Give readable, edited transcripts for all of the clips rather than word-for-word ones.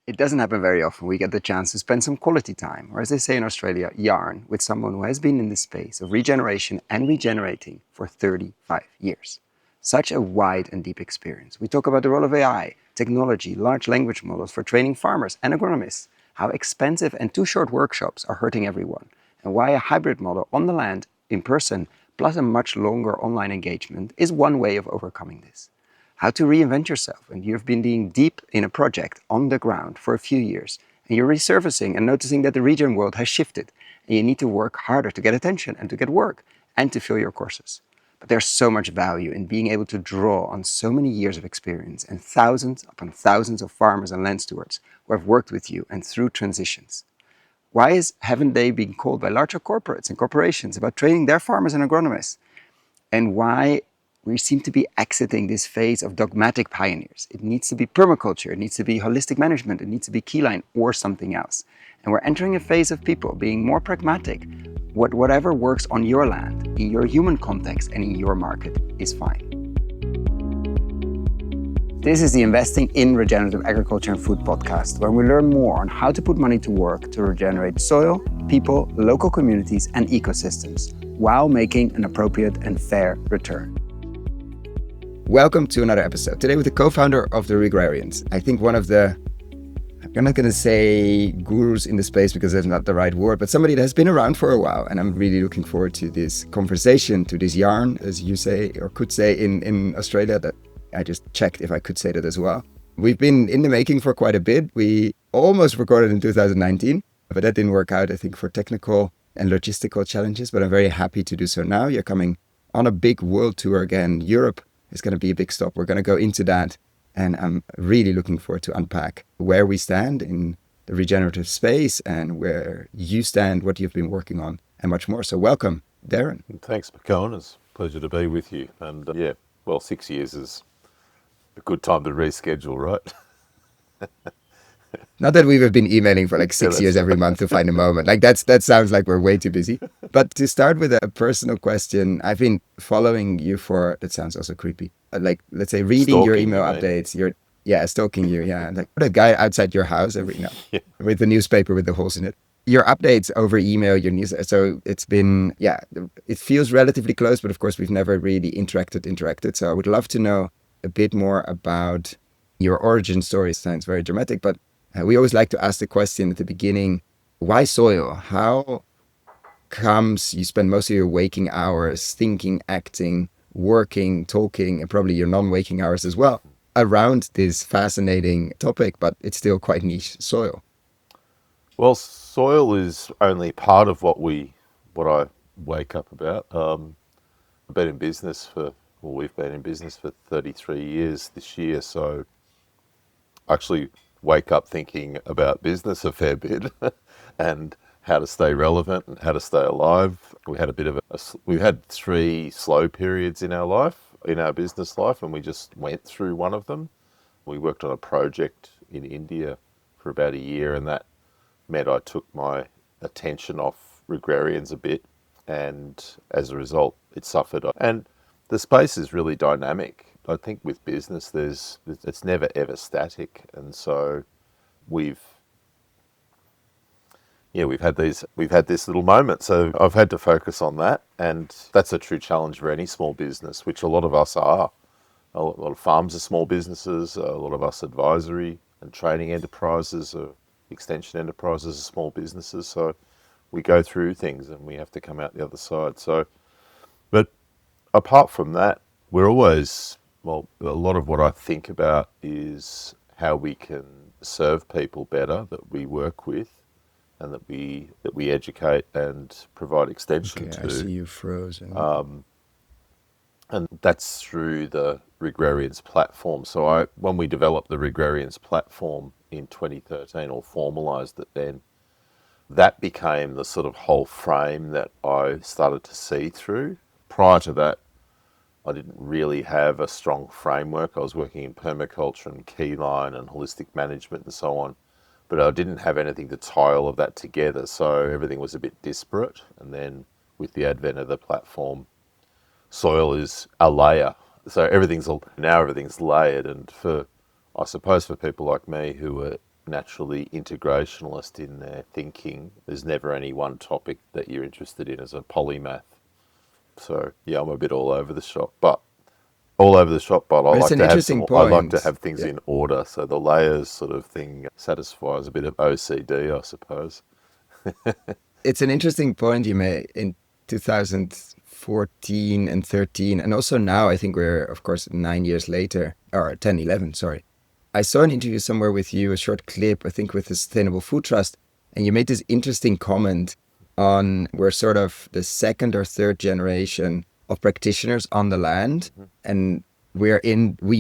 It doesn't happen very often. We get the chance to spend some quality time, or as they say in Australia, yarn, with someone who has been in the space of regeneration and regenerating for 35 years. Such a wide and deep experience. We talk about the role of AI, technology, large language models for training farmers and agronomists, how expensive and too short workshops are hurting everyone, and why a hybrid model on the land, in person, plus a much longer online engagement is one way of overcoming this. How to reinvent yourself, and you've been being deep in a project on the ground for a few years, and you're resurfacing and noticing that the regen world has shifted, and you need to work harder to get attention and to get work and to fill your courses. But there's so much value in being able to draw on so many years of experience and thousands upon thousands of farmers and land stewards who have worked with you and through transitions. Haven't they been called by larger corporates and corporations about training their farmers and agronomists? And why we seem to be exiting this phase of dogmatic pioneers. It needs to be permaculture, it needs to be holistic management, it needs to be keyline or something else. And we're entering a phase of people being more pragmatic. Whatever works on your land, in your human context, and in your market is fine. This is the Investing in Regenerative Agriculture and Food podcast, where we learn more on how to put money to work to regenerate soil, people, local communities, and ecosystems, while making an appropriate and fair return. Welcome to another episode. Today with the co-founder of the Regrarians. I think one of the, I'm not going to say gurus in the space because that's not the right word, but somebody that has been around for a while. And I'm really looking forward to this conversation, to this yarn, as you say, or could say in Australia, that I just checked if I could say that as well. We've been in the making for quite a bit. We almost recorded in 2019, but that didn't work out, I think, for technical and logistical challenges. But I'm very happy to do so now. You're coming on a big world tour again. Europe is going to be a big stop. We're going to go into that. And I'm really looking forward to unpack where we stand in the regenerative space and where you stand, what you've been working on, and much more. So welcome, Darren. Thanks, McKowen. It's a pleasure to be with you. And 6 years is a good time to reschedule, right? Not that we've been emailing for like 6 years every month to find a moment. Like that sounds like we're way too busy. But to start with a personal question, I've been following you for, that sounds also creepy. Like, let's say reading your email updates, stalking you. Yeah. Like that guy outside your house with the newspaper with the holes in it. Your updates over email, your news. So it's been, it feels relatively close, but of course we've never really interacted. So I would love to know a bit more about your origin story. It sounds very dramatic, but we always like to ask the question at the beginning, why soil? How comes you spend most of your waking hours thinking, acting, working, talking, and probably your non-waking hours as well around this fascinating topic, but it's still quite niche, soil? Well, soil is only part of what I wake up about. We've been in business for 33 years this year, so actually wake up thinking about business a fair bit and how to stay relevant and how to stay alive. We had 3 slow periods in our business life, and we just went through one of them. We worked on a project in India for about a year, and that meant I took my attention off Regrarians a bit, and as a result, it suffered. And the space is really dynamic. I think with business, it's never ever static, and so we've had this little moment. So I've had to focus on that, and that's a true challenge for any small business, which a lot of us are. A lot of farms are small businesses. A lot of us advisory and training enterprises, extension enterprises are small businesses. So we go through things, and we have to come out the other side. So, but apart from that, we're always. Well, a lot of what I think about is how we can serve people better that we work with and that we educate and provide extension to. I see you frozen. And that's through the Regrarians platform. So when we developed the Regrarians platform in 2013, or formalised it then, that became the sort of whole frame that I started to see through. Prior to that, I didn't really have a strong framework. I was working in permaculture and keyline and holistic management and so on, but I didn't have anything to tie all of that together. So everything was a bit disparate. And then with the advent of the platform, soil is a layer. So everything's layered. And I suppose for people like me who are naturally integrationalist in their thinking. There's never any one topic that you're interested in as a polymath. So yeah, I'm a bit all over the shop, but I But it's like an to have interesting I like to point. have things Yeah. in order. So the layers sort of thing satisfies a bit of OCD, I suppose. It's an interesting point you made in 2014 and 13. And also now, I think we're, of course, 9 years later, or 10, 11, sorry. I saw an interview somewhere with you, a short clip, I think with the Sustainable Food Trust. And you made this interesting comment on we're sort of the second or third generation of practitioners on the land. And we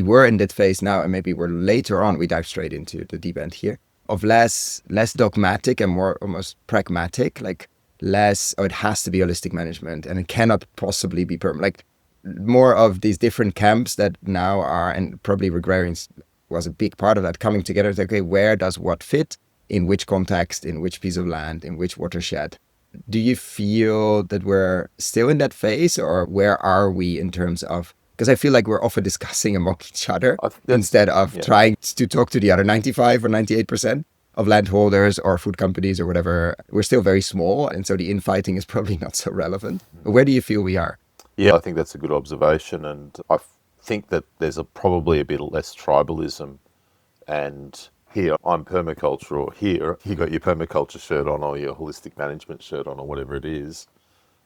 were in that phase now, and maybe we're later on, we dive straight into the deep end here of less dogmatic and more almost pragmatic, like less, oh, it has to be holistic management and it cannot possibly be permanent. Like more of these different camps that now are, and probably Regrarians was a big part of that, coming together. It's like, okay, where does what fit? In which context, in which piece of land, in which watershed? Do you feel that we're still in that phase, or where are we in terms of? Because I feel like we're often discussing among each other That's instead of yeah. trying to talk to the other 95 or 98% of landholders or food companies or whatever. We're still very small, and so the infighting is probably not so relevant. But where do you feel we are? Yeah, I think that's a good observation, and I think that there's probably a bit less tribalism. And here I'm permaculture, or here you got your permaculture shirt on, or your holistic management shirt on, or whatever it is.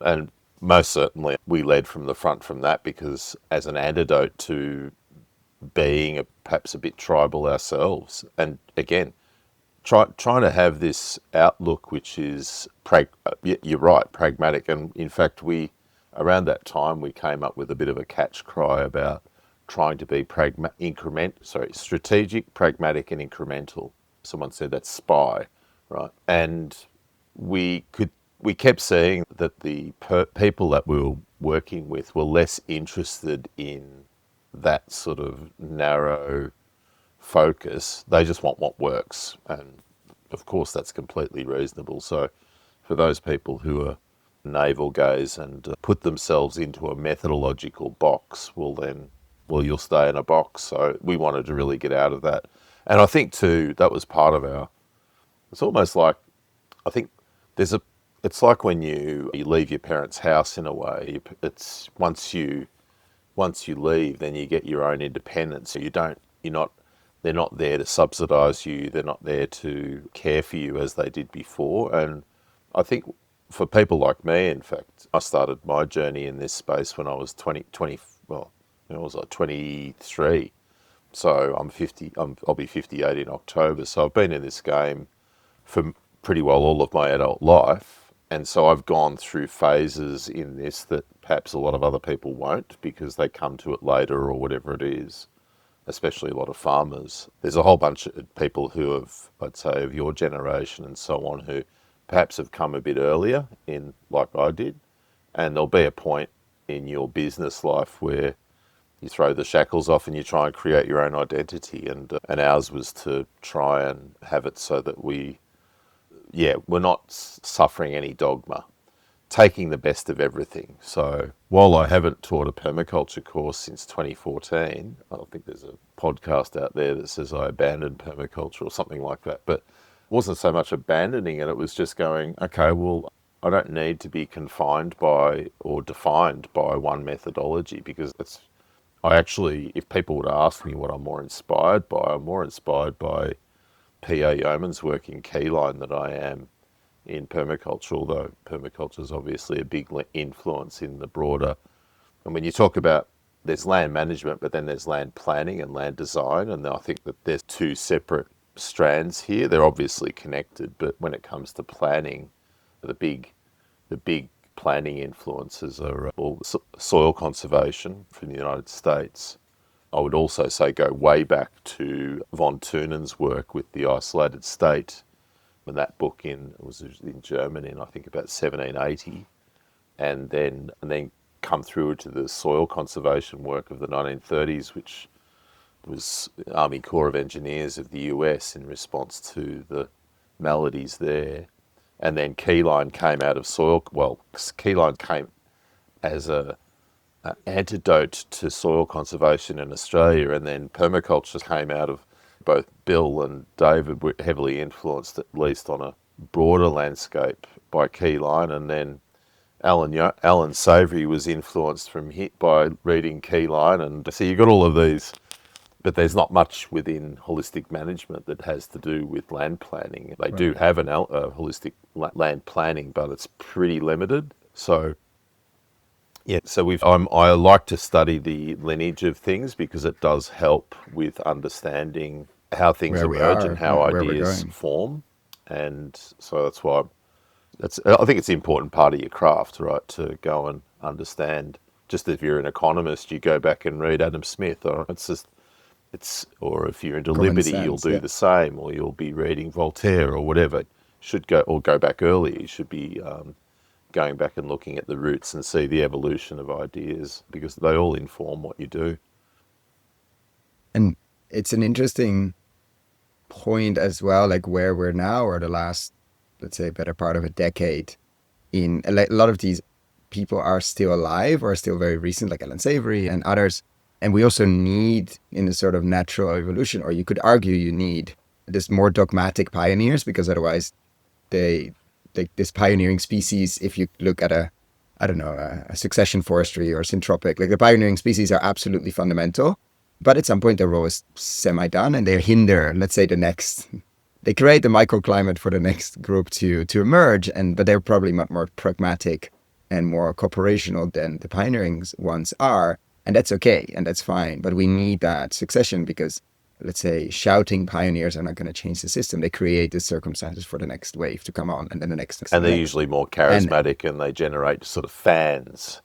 And most certainly we led from the front from that, because as an antidote to being perhaps a bit tribal ourselves, and again, trying to have this outlook which is you're right, pragmatic. And in fact, we around that time we came up with a bit of a catch cry about trying to be strategic, pragmatic, and incremental. Someone said that's SPY, right? And we could we kept seeing that the people that we were working with were less interested in that sort of narrow focus. They just want what works. And of course, that's completely reasonable. So for those people who are navel gaze and put themselves into a methodological box, well, you'll stay in a box. So we wanted to really get out of that. And I think too, that was part of it's almost like, I think it's like when you leave your parents' house in a way. It's once you leave, then you get your own independence. So they're not there to subsidise you. They're not there to care for you as they did before. And I think for people like me, in fact, I started my journey in this space when I was 20, well, I was like 23. So I'm 50, I'll be 58 in October. So I've been in this game for pretty well all of my adult life. And so I've gone through phases in this that perhaps a lot of other people won't, because they come to it later or whatever it is, especially a lot of farmers. There's a whole bunch of people who have, I'd say, of your generation and so on, who perhaps have come a bit earlier in, like I did. And there'll be a point in your business life where you throw the shackles off and you try and create your own identity. And ours was to try and have it so that we're not suffering any dogma, taking the best of everything. So while I haven't taught a permaculture course since 2014, I think there's a podcast out there that says I abandoned permaculture or something like that. But it wasn't so much abandoning it, it was just going, okay, well, I don't need to be confined by or defined by one methodology, because if people would ask me what I'm more inspired by, I'm more inspired by P.A. Yeoman's work in keyline than I am in permaculture, although permaculture is obviously a big influence in the broader. And when you talk about, there's land management, but then there's land planning and land design, and I think that there's two separate strands here. They're obviously connected, but when it comes to planning, the big planning influences are soil conservation from the United States. I would also say go way back to von Thunen's work with the isolated state, when that book was in German in, I think, about 1780, and then come through to the soil conservation work of the 1930s, which was the Army Corps of Engineers of the US in response to the maladies there. And then keyline came out of keyline came as an antidote to soil conservation in Australia, and then permaculture came out of Both Bill and David were heavily influenced, at least on a broader landscape, by Keyline, and then Alan Savory was influenced from hit by reading Keyline, and so you got all of these. But there's not much within holistic management that has to do with land planning. They do have a holistic land planning, but it's pretty limited. So yeah, so I like to study the lineage of things because it does help with understanding how things Where we emerge and are, how where we're ideas going. form, and so that's why I think it's an important part of your craft, right? To go and understand. Just if you're an economist, you go back and read Adam Smith, or or if you're into Common liberty, you'll sense, do yeah. the same, or you'll be reading Voltaire or whatever. Go back early. You should be going back and looking at the roots and see the evolution of ideas because they all inform what you do. And it's an interesting point as well, like where we're now, or the last, let's say, better part of a decade. In a lot of these people are still alive or still very recent, like Alan Savory and others. And we also need, in a sort of natural evolution, or you could argue you need this more dogmatic pioneers, because otherwise they like this pioneering species, if you look at I don't know, a succession forestry or syntropic, like the pioneering species are absolutely fundamental, but at some point their role is semi-done and they hinder, let's say, the next, they create the microclimate for the next group to emerge, but they're probably much more pragmatic and more cooperational than the pioneering ones are. And that's okay, and that's fine. But we need that succession because, let's say, shouting pioneers are not going to change the system. They create the circumstances for the next wave to come on, and then the next, And and they're the next. usually more And charismatic and they generate sort of fans.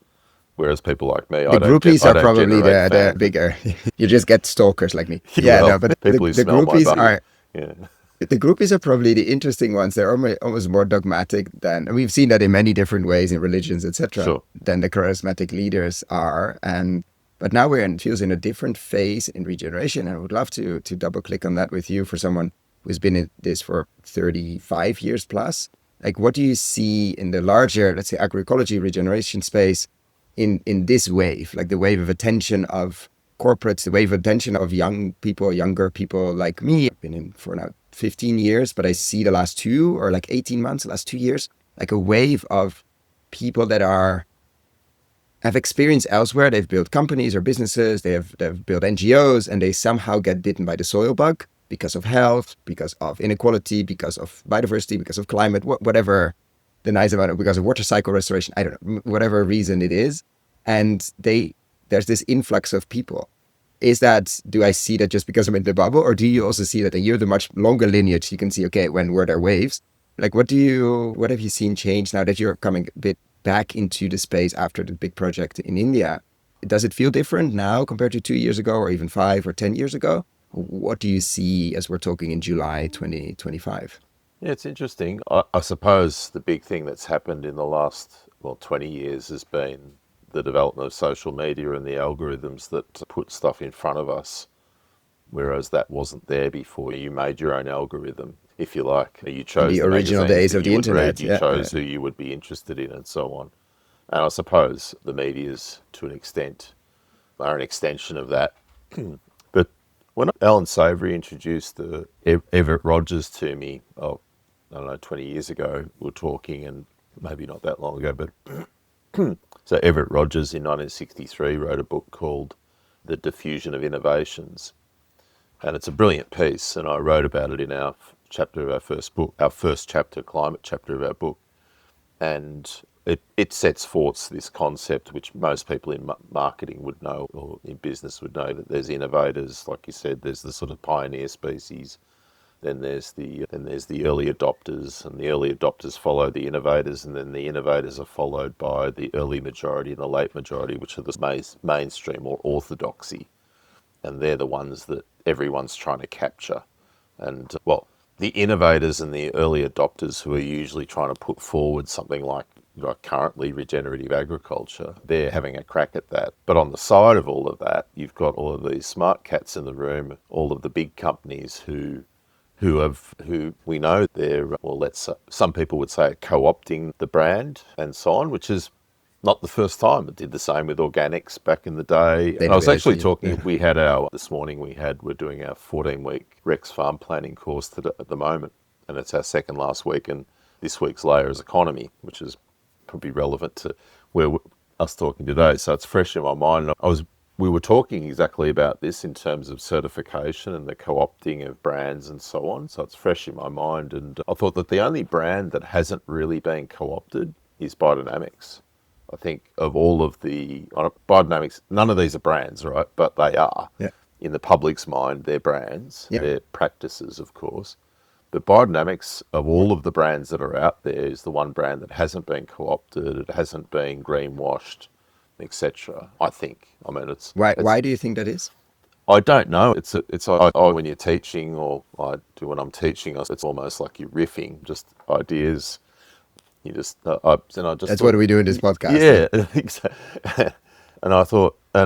Whereas people like me, the groupies I are don't probably generate the fans. bigger. You just get stalkers like me. Yeah, Well, no, but people who the smell my groupies butt. are Yeah, the groupies are probably the interesting ones. They're almost more dogmatic than, and we've seen that in many different ways in religions, etc., sure. than the charismatic leaders are. And but now we're infused in a different phase in regeneration, and I would love to double click on that with you for someone who's been in this for 35 years plus. Like, what do you see in the larger, let's say, agroecology regeneration space in this wave, like the wave of attention of corporates, the wave of attention of younger people like me? I've been in for now 15 years, but I see the last 18 months, the last 2 years, like a wave of people that have experience elsewhere. They've built companies or businesses, they've built NGOs, and they somehow get bitten by the soil bug because of health, because of inequality, because of biodiversity, because of climate, whatever the nice about it, because of water cycle restoration, I don't know, whatever reason it is. And there's this influx of people. Do I see that just because I'm in the bubble, or do you also see that, and you're the much longer lineage, you can see, okay, when were there waves? Like, what have you seen change now that you're coming a bit back into the space after the big project in India? Does it feel different now compared to 2 years ago, or even 5 or 10 years ago? What do you see as we're talking in July 2025? Yeah, it's interesting. I suppose the big thing that's happened in the last, 20 years has been the development of social media and the algorithms that put stuff in front of us, whereas that wasn't there before. You made your own algorithm, if you like. You In chose the the original magazines days that of you the would read, internet, you yeah. chose who you would be interested in, and so on. And I suppose the media's, to an extent, are an extension of that. But when Alan Savory introduced Everett Rogers to me, I don't know, 20 years ago, we were talking, and maybe not that long ago, but so Everett Rogers in 1963 wrote a book called The Diffusion of Innovations. And it's a brilliant piece, and I wrote about it in our chapter of our first book, our first chapter, climate chapter of our book. And it sets forth this concept, which most people in marketing would know, or in business would know, that there's innovators, like you said, there's the sort of pioneer species, then there's the early adopters, and the early adopters follow the innovators, and then the innovators are followed by the early majority and the late majority, which are the mainstream or orthodoxy, and they're the ones that everyone's trying to capture. And the innovators and the early adopters, who are usually trying to put forward something like currently regenerative agriculture, they're having a crack at that. But on the side of all of that, you've got all of these smart cats in the room, all of the big companies who we know they're, some people would say, co-opting the brand and so on, which is not the first time. It did the same with organics back in the day. And I was actually Sustainability. talking, this morning we're doing our 14-week Rex farm planning course at the moment. And it's our second last week. And this week's layer is economy, which is probably relevant to us talking today. So it's fresh in my mind. We were talking exactly about this in terms of certification and the co-opting of brands and so on. So it's fresh in my mind. And I thought that the only brand that hasn't really been co-opted is Biodynamics. I think of all of the Biodynamics, none of these are brands, right? But they are. Yeah. In the public's mind, they're brands. Yeah. They're practices, of course. But Biodynamics, of all of the brands that are out there, is the one brand that hasn't been co-opted, it hasn't been greenwashed, etc. I think. I mean, Why do you think that is? I don't know. It's when you're teaching, or I do when I'm teaching, it's almost like you're riffing, just ideas. You just, That's what we do in this podcast. Yeah, exactly. And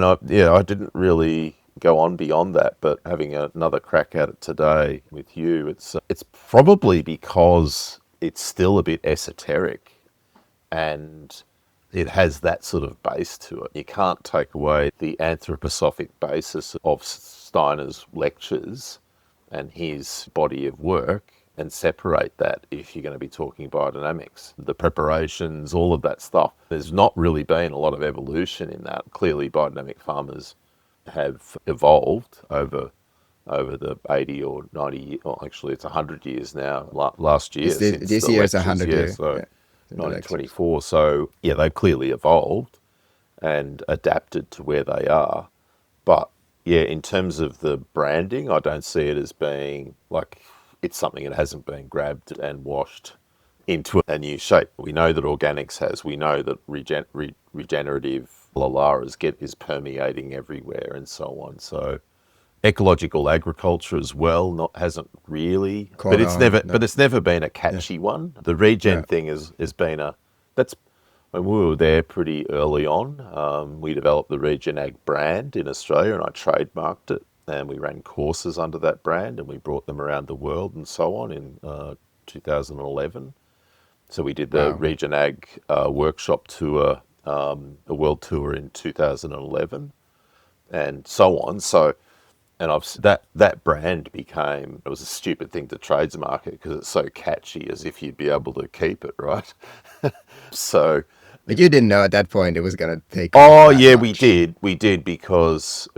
I didn't really go on beyond that, but having another crack at it today with you, it's probably because it's still a bit esoteric, and it has that sort of base to it. You can't take away the anthroposophic basis of Steiner's lectures and his body of work and separate that if you're going to be talking biodynamics. The preparations, all of that stuff. There's not really been a lot of evolution in that. Clearly, biodynamic farmers have evolved over the 80 or 90, or actually it's 100 years now, last year. This year is 100 years. So 1924. So, yeah, they've clearly evolved and adapted to where they are. But, yeah, in terms of the branding, I don't see it as being like it's something that hasn't been grabbed and washed into a new shape. We know that organics has. We know that regenerative is permeating everywhere and so on. So ecological agriculture as well hasn't really, but it's never been a catchy one. The regen thing has been when we were there pretty early on. We developed the Regenag brand in Australia, and I trademarked it, and we ran courses under that brand, and we brought them around the world and so on in 2011. So we did the Regenag workshop tour, a world tour in 2011, and so on. So, and that brand became, it was a stupid thing to trademark it because it's so catchy, as if you'd be able to keep it, right? So. But you didn't know at that point it was going to take. Oh, yeah, much. We did because,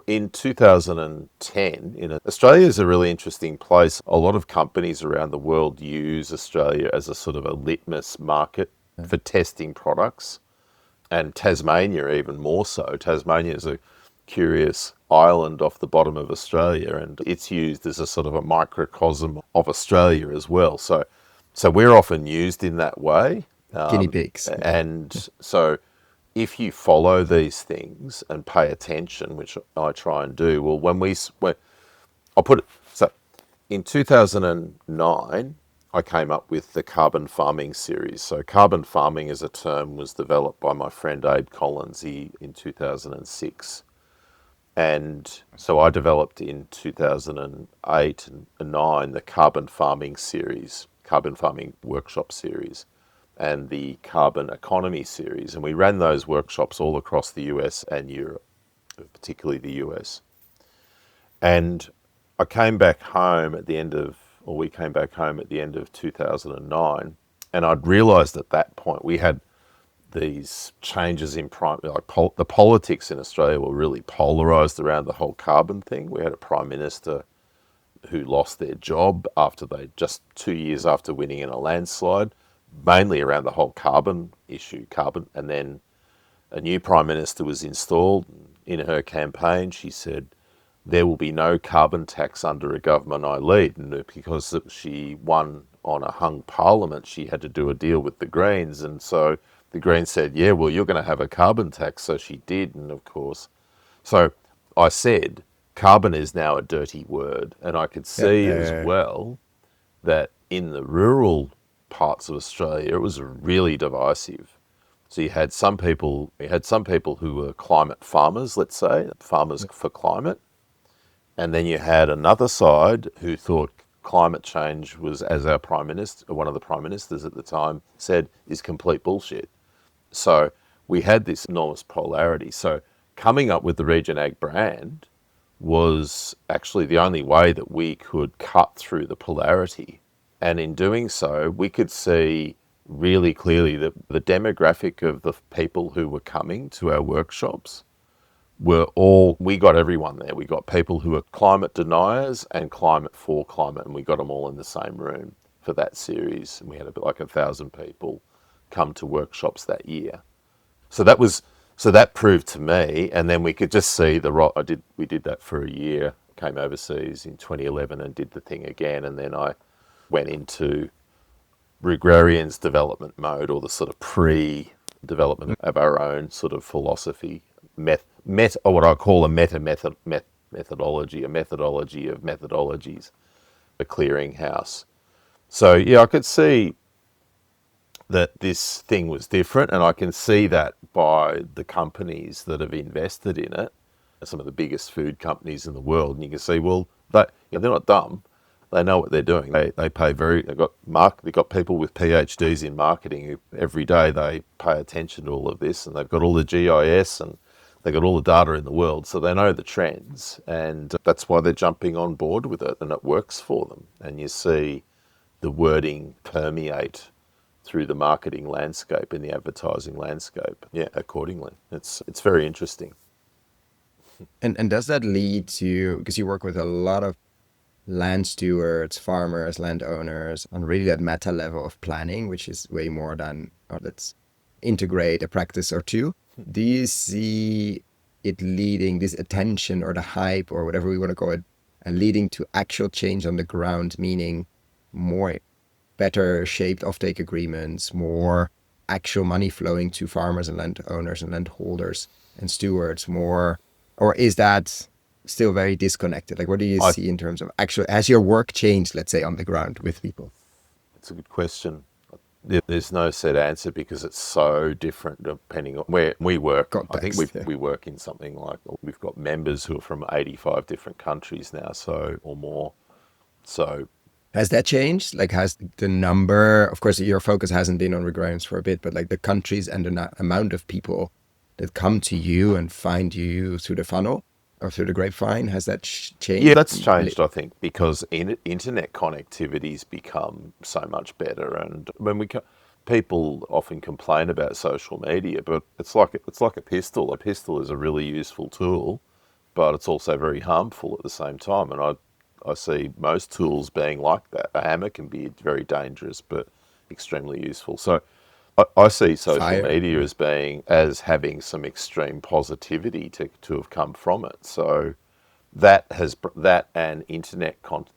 in 2010, Australia is a really interesting place. A lot of companies around the world use Australia as a sort of a litmus market for testing products, and Tasmania even more so. Tasmania is a curious island off the bottom of Australia, and it's used as a sort of a microcosm of Australia as well. So we're often used in that way. Guinea pigs. And so if you follow these things and pay attention, which I try and do, well, I'll put it, so in 2009, I came up with the carbon farming series. So carbon farming as a term was developed by my friend Abe Collins in 2006. And so I developed in 2008 and 9 the carbon farming series, carbon farming workshop series, and the carbon economy series. And we ran those workshops all across the US and Europe, particularly the US. And I came back home we came back home at the end of 2009, and I'd realised at that point we had these changes in the politics in Australia were really polarised around the whole carbon thing. We had a Prime Minister who lost their job just 2 years after winning in a landslide, mainly around the whole carbon issue, and then a new Prime Minister was installed. In her campaign, she said, there will be no carbon tax under a government I lead. And because she won on a hung parliament, she had to do a deal with the Greens. And so the Greens said, yeah, well, you're going to have a carbon tax. So she did. And of course, so I said, carbon is now a dirty word. And I could see as well that in the rural parts of Australia, it was really divisive. So you had some people who were climate farmers, let's say, farmers for climate. And then you had another side who thought climate change was, as our Prime Minister, one of the Prime Ministers at the time said, is complete bullshit. So we had this enormous polarity. So coming up with the Regen Ag brand was actually the only way that we could cut through the polarity. And in doing so, we could see really clearly that the demographic of the people who were coming to our workshops were all, we got everyone there. We got people who are climate deniers and climate for climate, and we got them all in the same room for that series. And we had a bit like 1,000 people come to workshops that year. So that was, so that proved to me, and then we could just see we did that for a year, came overseas in 2011 and did the thing again, and then I went into Regrarians development mode, or the sort of pre-development of our own sort of philosophy, or what I call a methodology of methodologies, a clearinghouse. So yeah, I could see that this thing was different, and I can see that by the companies that have invested in it, some of the biggest food companies in the world, and you can see, well, they're not dumb. They know what they're doing. They pay they've got people with PhDs in marketing who every day they pay attention to all of this, and they've got all the GIS and they've got all the data in the world, so they know the trends, and that's why they're jumping on board with it, and it works for them. And you see the wording permeate through the marketing landscape and the advertising landscape, accordingly. It's very interesting. And does that lead to, because you work with a lot of land stewards, farmers, landowners, on really that meta level of planning, which is way more than, let's integrate a practice or two. Do you see it leading, this attention or the hype or whatever we want to call it, leading to actual change on the ground, meaning more better shaped offtake agreements, more actual money flowing to farmers and landowners and landholders and stewards, more, or is that still very disconnected? Like, what do you see in terms of actual, has your work changed, let's say, on the ground with people? It's a good question. There's no set answer because it's so different depending on where we work. Context, I think we work in something like, we've got members who are from 85 different countries now, or more. So has that changed? Like, has the number, of course, your focus hasn't been on Regrarians for a bit, but like the countries and the amount of people that come to you and find you through the funnel or through the grapevine, has that changed? Yeah, that's changed, I think, because internet connectivity's become so much better. And when people often complain about social media, but it's like a pistol. A pistol is a really useful tool, but it's also very harmful at the same time. And I see most tools being like that. A hammer can be very dangerous, but extremely useful. So I see social media as having some extreme positivity to have come from it. So that and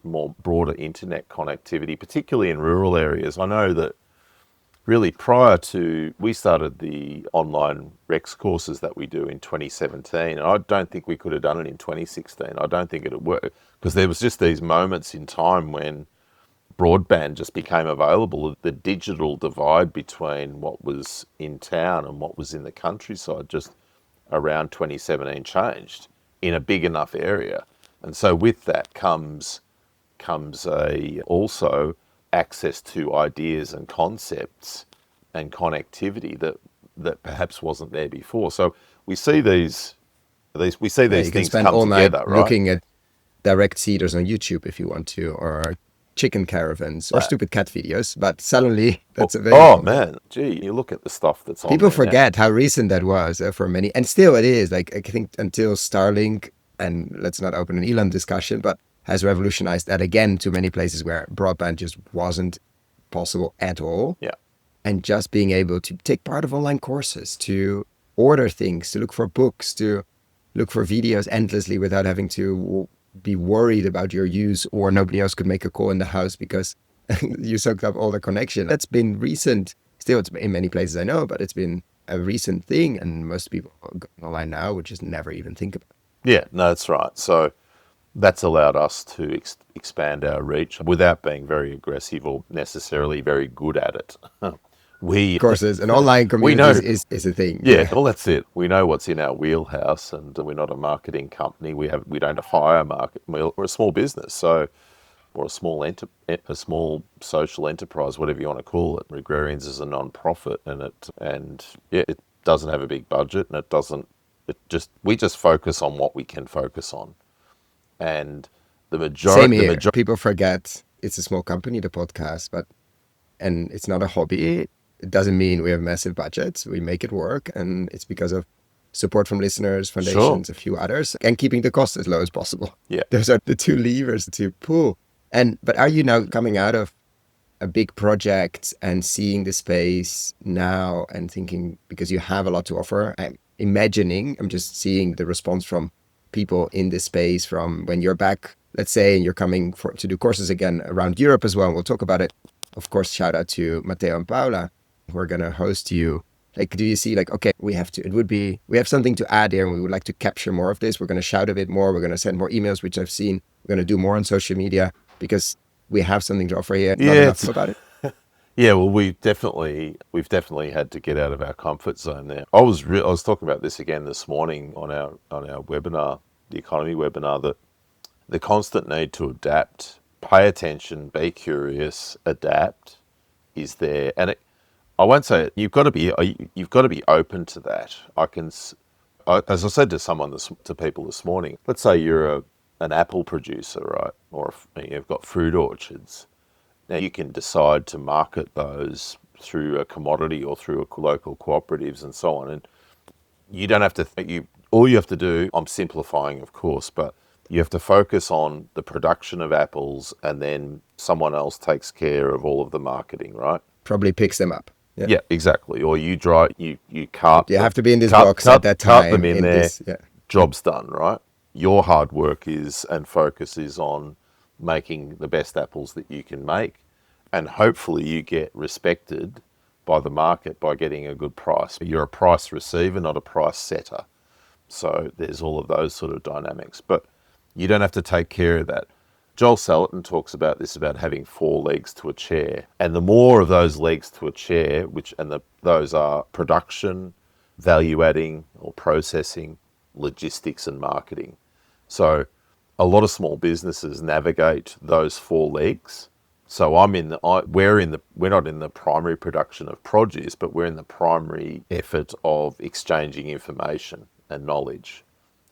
more broader internet connectivity, particularly in rural areas. I know that really we started the online Rex courses that we do in 2017, and I don't think we could have done it in 2016. I don't think it would work because there was just these moments in time when broadband just became available. The digital divide between what was in town and what was in the countryside just around 2017 changed in a big enough area. And so with that comes also access to ideas and concepts and connectivity that perhaps wasn't there before. So we see these things come together, right? Looking at direct seeders on YouTube if you want to, or chicken caravans or stupid cat videos, but suddenly that's available. Oh man, gee, you look at the stuff that's on people there forget how recent that was for many, and still it is. Like, I think until Starlink, and let's not open an Elon discussion, but has revolutionized that again to many places where broadband just wasn't possible at all. Yeah. And just being able to take part of online courses, to order things, to look for books, to look for videos endlessly without having to be worried about your use, or nobody else could make a call in the house because you soaked up all the connection. That's been recent. Still, it's in many places I know, but it's been a recent thing, and most people online now would just never even think about it. Yeah, no, that's right. So that's allowed us to expand our reach without being very aggressive or necessarily very good at it. Of course, there's an online community is a thing. Yeah, well, that's it. We know what's in our wheelhouse, and we're not a marketing company. We don't hire market. We're a small business, so or a small social enterprise, whatever you want to call it. Regrarians is a non-profit, and it doesn't have a big budget, and we just focus on what we can focus on, and Same here. People forget it's a small company, the podcast, and it's not a hobby. It doesn't mean we have massive budgets. We make it work, and it's because of support from listeners, foundations, a few others, and keeping the cost as low as possible. Yeah. Those are the two levers to pull. But are you now coming out of a big project and seeing the space now and thinking, because you have a lot to offer, I'm just seeing the response from people in this space from when you're back, let's say, and you're coming to do courses again around Europe as well. And we'll talk about it. Of course, shout out to Matteo and Paula, who are going to host you. Like, do you see like, okay, we have something to add here and we would like to capture more of this. We're going to shout a bit more. We're going to send more emails, which I've seen. We're going to do more on social media because we have something to offer here. Not enough about it. Yeah, well, we've definitely had to get out of our comfort zone there. I was talking about this again this morning on our webinar, the economy webinar, that the constant need to adapt, pay attention, be curious, adapt is there, and I won't say it. You've got to be open to that. As I said to people this morning, let's say you're an apple producer, right, or you've got fruit orchards. Now you can decide to market those through a commodity or through local cooperatives and so on. And you don't have to. All you have to do. I'm simplifying, of course, but you have to focus on the production of apples, and then someone else takes care of all of the marketing, right? Probably picks them up. Yeah, exactly. Or you cart. You have to be in this box at that time. Cut them in there. Job's done, right? Your hard work and focus is on making the best apples that you can make, and hopefully you get respected by the market by getting a good price. You're a price receiver, not a price setter. So there's all of those sort of dynamics, but you don't have to take care of that. Joel Salatin talks about this, about having 4 legs to a chair, and the more of those legs to a chair, those are production, value adding or processing, logistics and marketing. So a lot of small businesses navigate those 4 legs. So we're not in the primary production of produce, but we're in the primary effort of exchanging information and knowledge.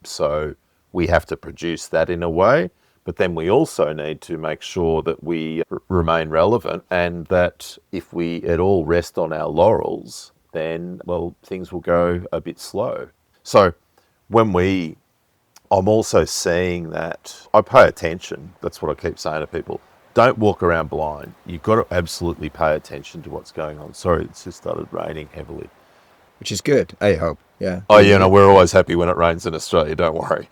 So we have to produce that in a way, but then we also need to make sure that we remain relevant, and that if we at all rest on our laurels, then, well, things will go a bit slow. So I'm also seeing that I pay attention. That's what I keep saying to people. Don't walk around blind. You've got to absolutely pay attention to what's going on. Sorry, it's just started raining heavily. Which is good, I hope. Yeah. Oh, yeah, no, we're always happy when it rains in Australia. Don't worry.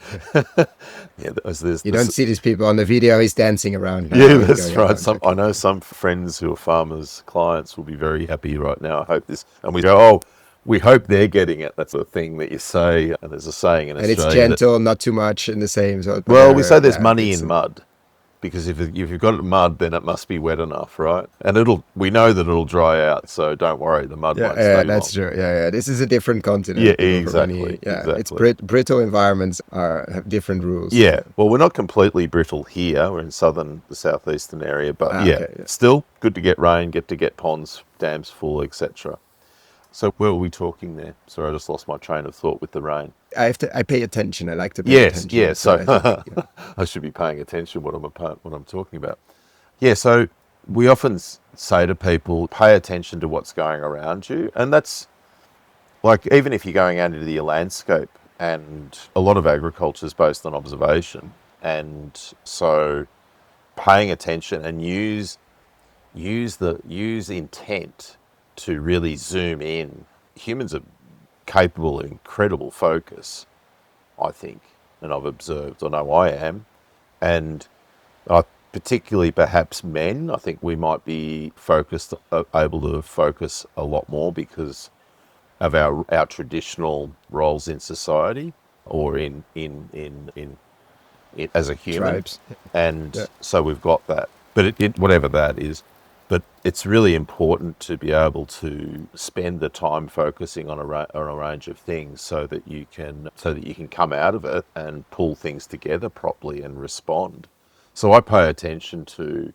You don't see these people on the video. He's dancing around. Yeah, that's right. I know some friends who are farmers, clients, will be very happy right now. I hope this, and we go, oh, we hope they're getting it. That's the thing that you say, and there's a saying in Australia. And it's gentle, not too much in the same. So we say there's money in mud. Because if you've got mud, then it must be wet enough, right? And we know that it'll dry out, so don't worry, the mud won't stay long. That's true. Yeah. This is a different continent. Yeah, exactly. It's brittle environments have different rules. Yeah, well, we're not completely brittle here. We're in the southeastern area, but still good to get rain, get ponds, dams full, etc. So where were we talking there? Sorry, I just lost my train of thought with the rain. I pay attention. I like to pay attention. Yes. So I should be paying attention what I'm talking about. Yeah. So we often say to people, pay attention to what's going around you, and that's like, even if you're going out into your landscape, and a lot of agriculture is based on observation, and so paying attention and use intent to really zoom in. Humans are capable of incredible focus, I think, and I've observed. I know I am, and particularly perhaps men. I think we might be able to focus a lot more because of our traditional roles in society, or in as a human. Tribes. And so we've got that. But whatever that is. But it's really important to be able to spend the time focusing on a range of things, so that you can come out of it and pull things together properly and respond. So I pay attention to,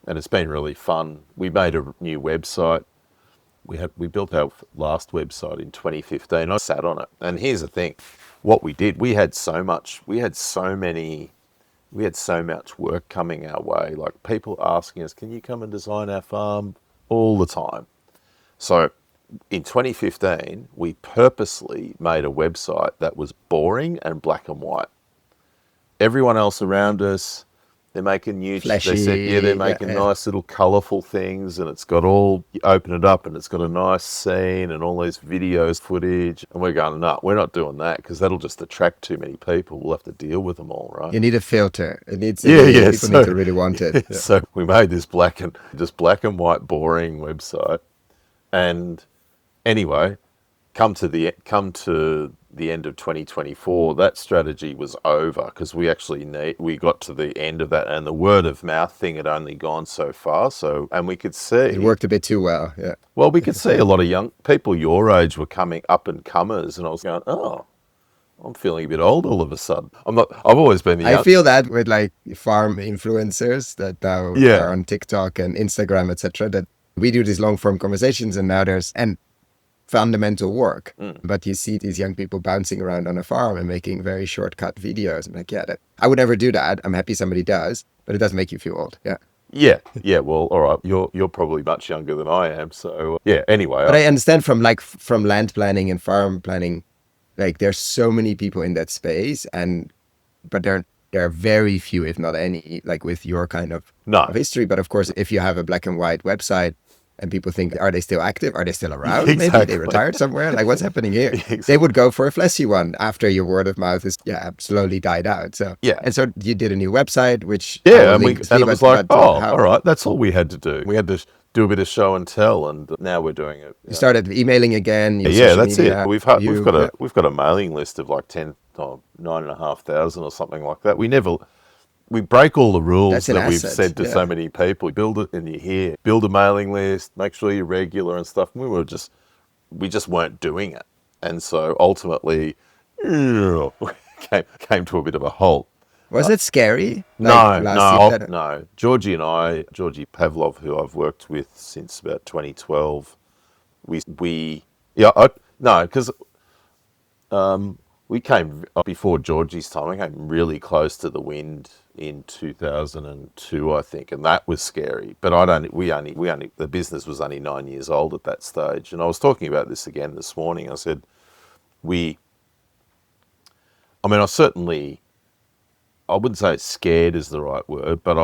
and it's been really fun. We made a new website. We built our last website in 2015. I sat on it. And here's the thing. What we did, we had so much work coming our way. Like people asking us, can you come and design our farm all the time? So in 2015, we purposely made a website that was boring and black and white. Everyone else around us, they're making new, Flashy, they said, yeah, they're making nice little colourful things, and it's got all, you open it up and it's got a nice scene and all these videos, footage, and we're going, no, we're not doing that because that'll just attract too many people. We'll have to deal with them all, right? You need a filter. It needs, people need to really want it. Yeah. So we made this black and white boring website, and anyway, come to the end of 2024, that strategy was over because we got to the end of that, and the word of mouth thing had only gone so far. So, and we could see it worked a bit too well. Yeah. Well, we could see a lot of young people your age were coming up and comers, and I was going, oh, I'm feeling a bit old all of a sudden. I've always been the young. I feel that with like farm influencers that now are on TikTok and Instagram, etc. That we do these long form conversations, and now there's fundamental work, but you see these young people bouncing around on a farm and making very shortcut videos. I'm like, I would never do that. I'm happy somebody does, but it does make you feel old. Yeah. Well, all right. You're probably much younger than I am, so anyway. But I understand from land planning and farm planning, like there's so many people in that space, but there are very few, if not any, like with your kind of history. But of course, if you have a black and white website, and people think, are they still active? Are they still around? Exactly. Maybe they retired somewhere. Like, what's happening here? Exactly. They would go for a flashy one after your word of mouth is slowly died out. So and so you did a new website, which and it was like, all right, that's all we had to do. We had to do a bit of show and tell, and now we're doing it. You started emailing again. That's media. It. We've got a mailing list of like 9,500 or something like that. We break all the rules that we've said to so many people. Build it and you're here. Build a mailing list, make sure you're regular and stuff. We just weren't doing it. And so ultimately came to a bit of a halt. Was it scary? No. Georgie Pavlov, who I've worked with since about 2012, because we came before Georgie's time. We came really close to the wind in 2002, I think, and that was scary. But the business was only 9 years old at that stage. And I was talking about this again this morning. I said, I wouldn't say scared is the right word, but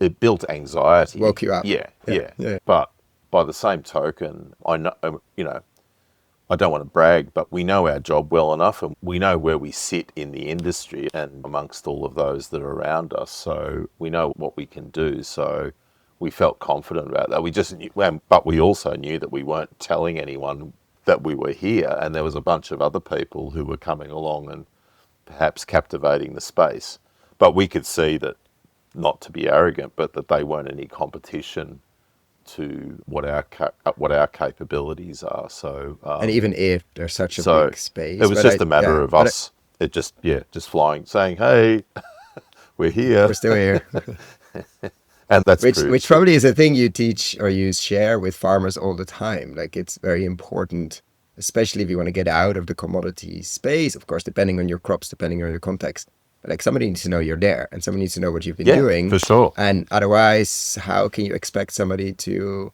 it built anxiety. Woke you up. Yeah. But by the same token, I know, I don't want to brag, but we know our job well enough, and we know where we sit in the industry and amongst all of those that are around us. So we know what we can do. So we felt confident about that. We just knew, but we also knew that we weren't telling anyone that we were here, and there was a bunch of other people who were coming along and perhaps captivating the space. But we could see that, not to be arrogant, but that they weren't any competition to what our capabilities are. So and even if there's such a big space, it was just a matter of us. It just flying, saying, "Hey, we're here. We're still here." And that's which probably is a thing you teach or you share with farmers all the time. Like, it's very important, especially if you want to get out of the commodity space. Of course, depending on your crops, depending on your context. But like, somebody needs to know you're there, and somebody needs to know what you've been doing. For sure. And otherwise, how can you expect somebody to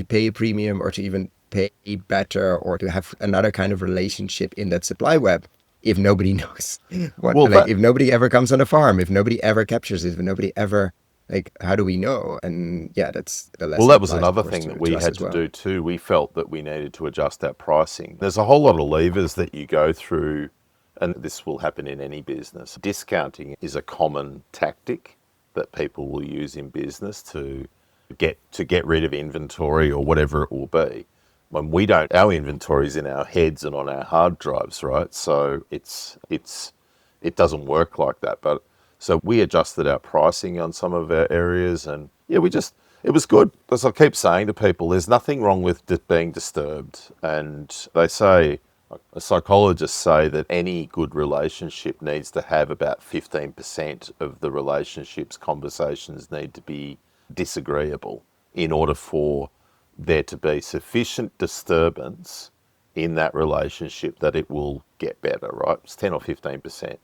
pay a premium, or to even pay better, or to have another kind of relationship in that supply web if nobody knows if nobody ever comes on a farm, if nobody ever captures it, if nobody ever, like, how do we know? And that's the lesson. Well, that was another thing that we had to do too. We felt that we needed to adjust our pricing. There's a whole lot of levers that you go through, and this will happen in any business. Discounting is a common tactic that people will use in business to get rid of inventory or whatever it will be. When we don't, our inventory is in our heads and on our hard drives, right? So it doesn't work like that. But so we adjusted our pricing on some of our areas, and it was good. As I keep saying to people, there's nothing wrong with being disturbed. And they say, Psychologists say that any good relationship needs to have about 15% of the relationship's conversations need to be disagreeable in order for there to be sufficient disturbance in that relationship that it will get better, right? It's 10 or 15%.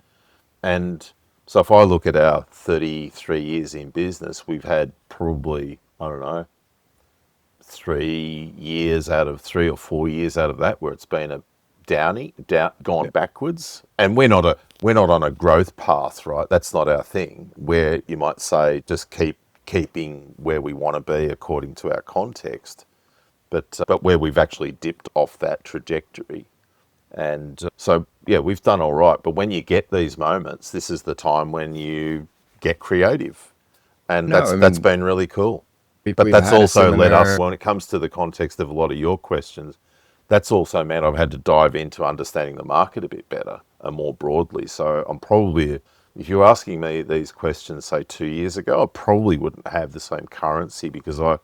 And so if I look at our 33 years in business, we've had probably, I don't know, 3 or 4 years out of that where it's been a gone backwards. And we're not on a growth path, right? That's not our thing. Where you might say just keeping where we want to be according to our context, but where we've actually dipped off that trajectory. And so, yeah, we've done all right. But when you get these moments, this is the time when you get creative. And No, I that's mean, been really cool. we've, But we've that's had a also led us, similar. when it comes to the context of a lot of your questions, that's also meant I've had to dive into understanding the market a bit better and more broadly. So I'm probably, if you're asking me these questions, say 2 years ago, I probably wouldn't have the same currency because I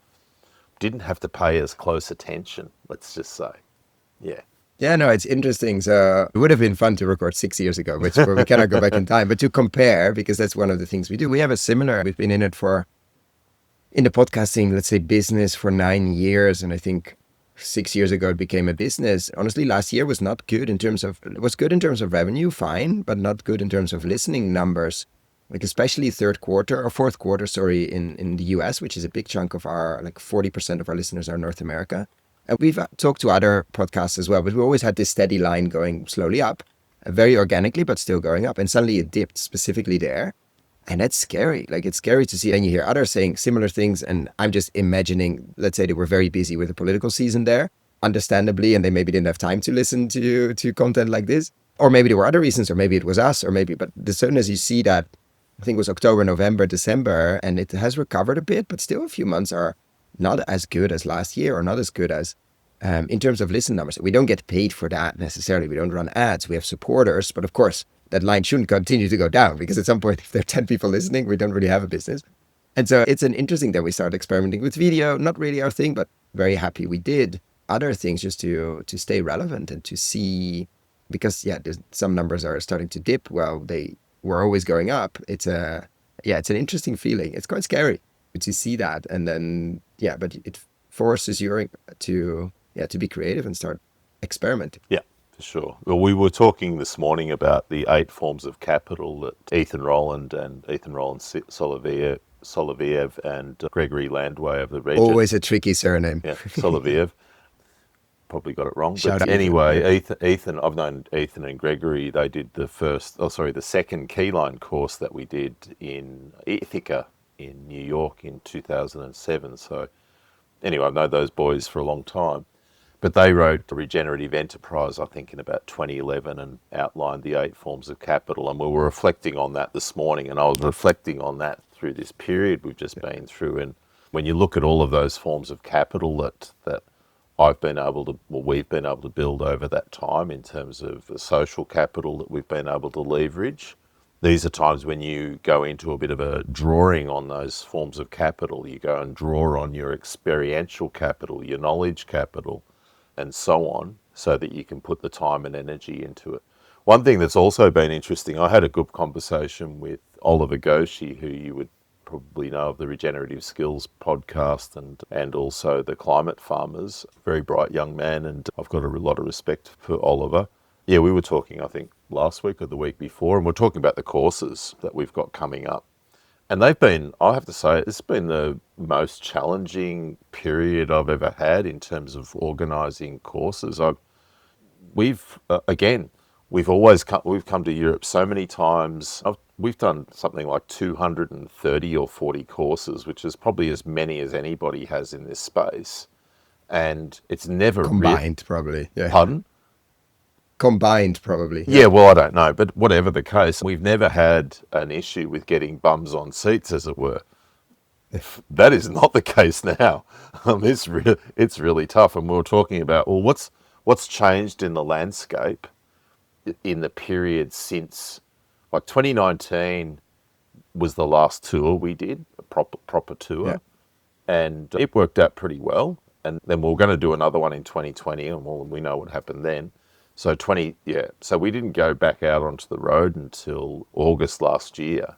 didn't have to pay as close attention, let's just say. Yeah. Yeah, no, it's interesting. So it would have been fun to record 6 years ago, which where we cannot go back in time, but to compare, because that's one of the things we do. We have a similar, we've been in it in the podcasting, let's say business for 9 years. And I think 6 years ago, it became a business. Honestly, last year was not good it was good in terms of revenue, fine, but not good in terms of listening numbers. Like especially fourth quarter, sorry, in the US, which is a big chunk of like 40% of our listeners are North America. And we've talked to other podcasts as well, but we always had this steady line going slowly up, very organically, but still going up. And suddenly it dipped specifically there. And that's scary. Like it's scary to see. And you hear others saying similar things. And I'm just imagining, let's say they were very busy with the political season there, understandably, and they maybe didn't have time to listen to content like this. Or maybe there were other reasons, or maybe it was us, but as soon as you see that, I think it was October, November, December, and it has recovered a bit, but still a few months are not as good as last year or not as good as in terms of listen numbers. We don't get paid for that necessarily. We don't run ads. We have supporters, but of course, that line shouldn't continue to go down because at some point, if there are 10 people listening, we don't really have a business. And so it's an interesting that we started experimenting with video, not really our thing, but very happy we did other things just to stay relevant and to see, because some numbers are starting to dip. Well, they were always going up. It's an interesting feeling. It's quite scary to see that. And then, but it forces you to be creative and start experimenting. Yeah, for sure. Well, we were talking this morning about the 8 forms of capital that Ethan Roland Soloviev and Gregory Landway of the Regenerative. Always a tricky surname. Yeah, Soloviev. Probably got it wrong. Shout But out. anyway, Ethan, I've known Ethan and Gregory. They did the second Keyline course that we did in Ithaca in New York in 2007. So anyway, I've known those boys for a long time. But they wrote Regenerative Enterprise, I think, in about 2011 and outlined the 8 forms of capital. And we were reflecting on that this morning. And I was reflecting on that through this period we've just been through. And when you look at all of those forms of capital that we've been able to build over that time in terms of the social capital that we've been able to leverage, these are times when you go into a bit of a drawing on those forms of capital. You go and draw on your experiential capital, your knowledge capital, and so on, so that you can put the time and energy into it. One thing that's also been interesting, I had a good conversation with Oliver Goshi, who you would probably know of the Regenerative Skills podcast and also the Climate Farmers. Very bright young man, and I've got a lot of respect for Oliver. Yeah, we were talking, I think, last week or the week before, and we're talking about the courses that we've got coming up. And they've been, I have to say, it's been the most challenging period I've ever had in terms of organising courses. We've come to Europe so many times. We've done something like 230 or 40 courses, which is probably as many as anybody has in this space. And it's never Combined, probably. Yeah. Pardon? Combined, probably. Yeah, well, I don't know, but whatever the case, we've never had an issue with getting bums on seats, as it were. If that is not the case now, it's really tough. And we were talking about, well, what's changed in the landscape in the period since, like 2019 was the last tour we did, a proper tour, and it worked out pretty well. And then we're going to do another one in 2020, and we know what happened then. So so we didn't go back out onto the road until August last year,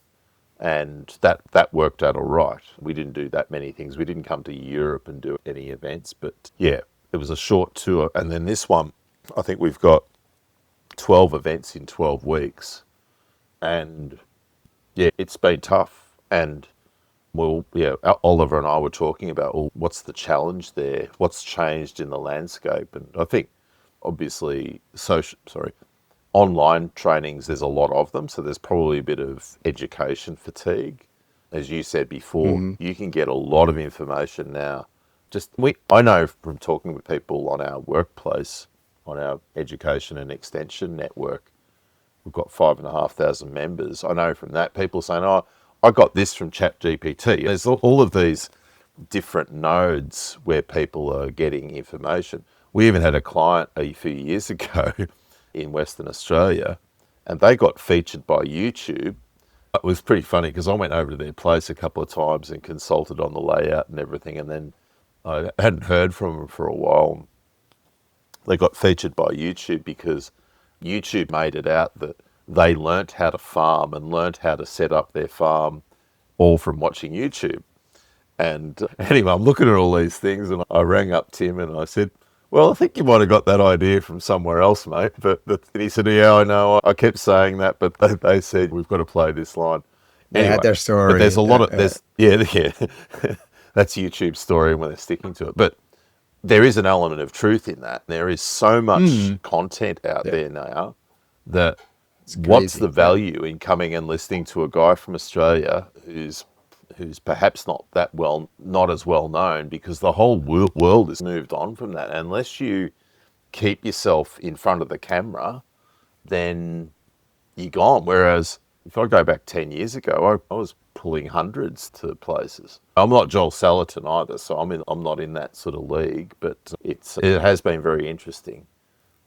and that worked out all right. We didn't do that many things. We didn't come to Europe and do any events, but yeah, it was a short tour. And then this one, I think we've got 12 events in 12 weeks, and yeah, it's been tough. And well, yeah, Oliver and I were talking about, well, what's the challenge there? What's changed in the landscape? And I think, obviously, online trainings, there's a lot of them, so there's probably a bit of education fatigue. As you said before, you can get a lot of information now. I know from talking with people on our workplace, on our education and extension network, we've got 5,500 members. I know from that people saying, "Oh, I got this from ChatGPT." There's all of these different nodes where people are getting information. We even had a client a few years ago in Western Australia, and they got featured by YouTube. It was pretty funny because I went over to their place a couple of times and consulted on the layout and everything, and then I hadn't heard from them for a while. They got featured by YouTube because YouTube made it out that they learnt how to farm and learnt how to set up their farm all from watching YouTube. And anyway, I'm looking at all these things, and I rang up Tim and I said, "Well, I think you might have got that idea from somewhere else, mate." And he said, "Yeah, I know. I kept saying that, but they said we've got to play this line." They Anyway, had their story. but there's a lot of yeah. That's YouTube's story when they're sticking to it. But there is an element of truth in that. There is so much content out there now that what's the value in coming and listening to a guy from Australia who's perhaps not as well known, because the whole world has moved on from that. Unless you keep yourself in front of the camera, then you're gone. Whereas if I go back 10 years ago, I was pulling hundreds to places. I'm not Joel Salatin either, so I'm not in that sort of league, but it has been very interesting.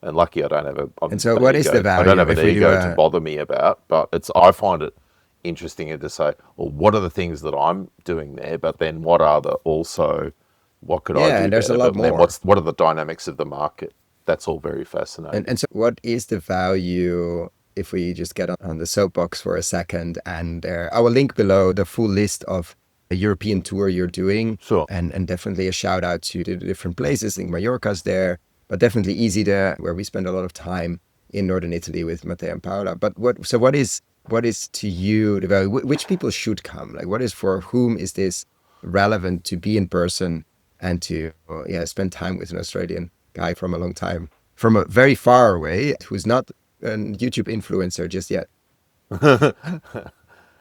And lucky I don't have And so what is the value? I don't have an ego to bother me about, but I find it interesting to say, well, what are the things that I'm doing there? But then what could I do? And there's better? a lot more. What are the dynamics of the market? That's all very fascinating. And so what is the value, if we just get on the soapbox for a second, and I will link below the full list of a European tour you're doing. Sure. And definitely a shout out to the different places. I think Mallorca's there, but definitely Iside, where we spend a lot of time in northern Italy with Matteo and Paola. But what is to you the value? Which people should come? Like, for whom is this relevant to be in person and to spend time with an Australian guy from a long time, from a very far away, who's not a YouTube influencer just yet?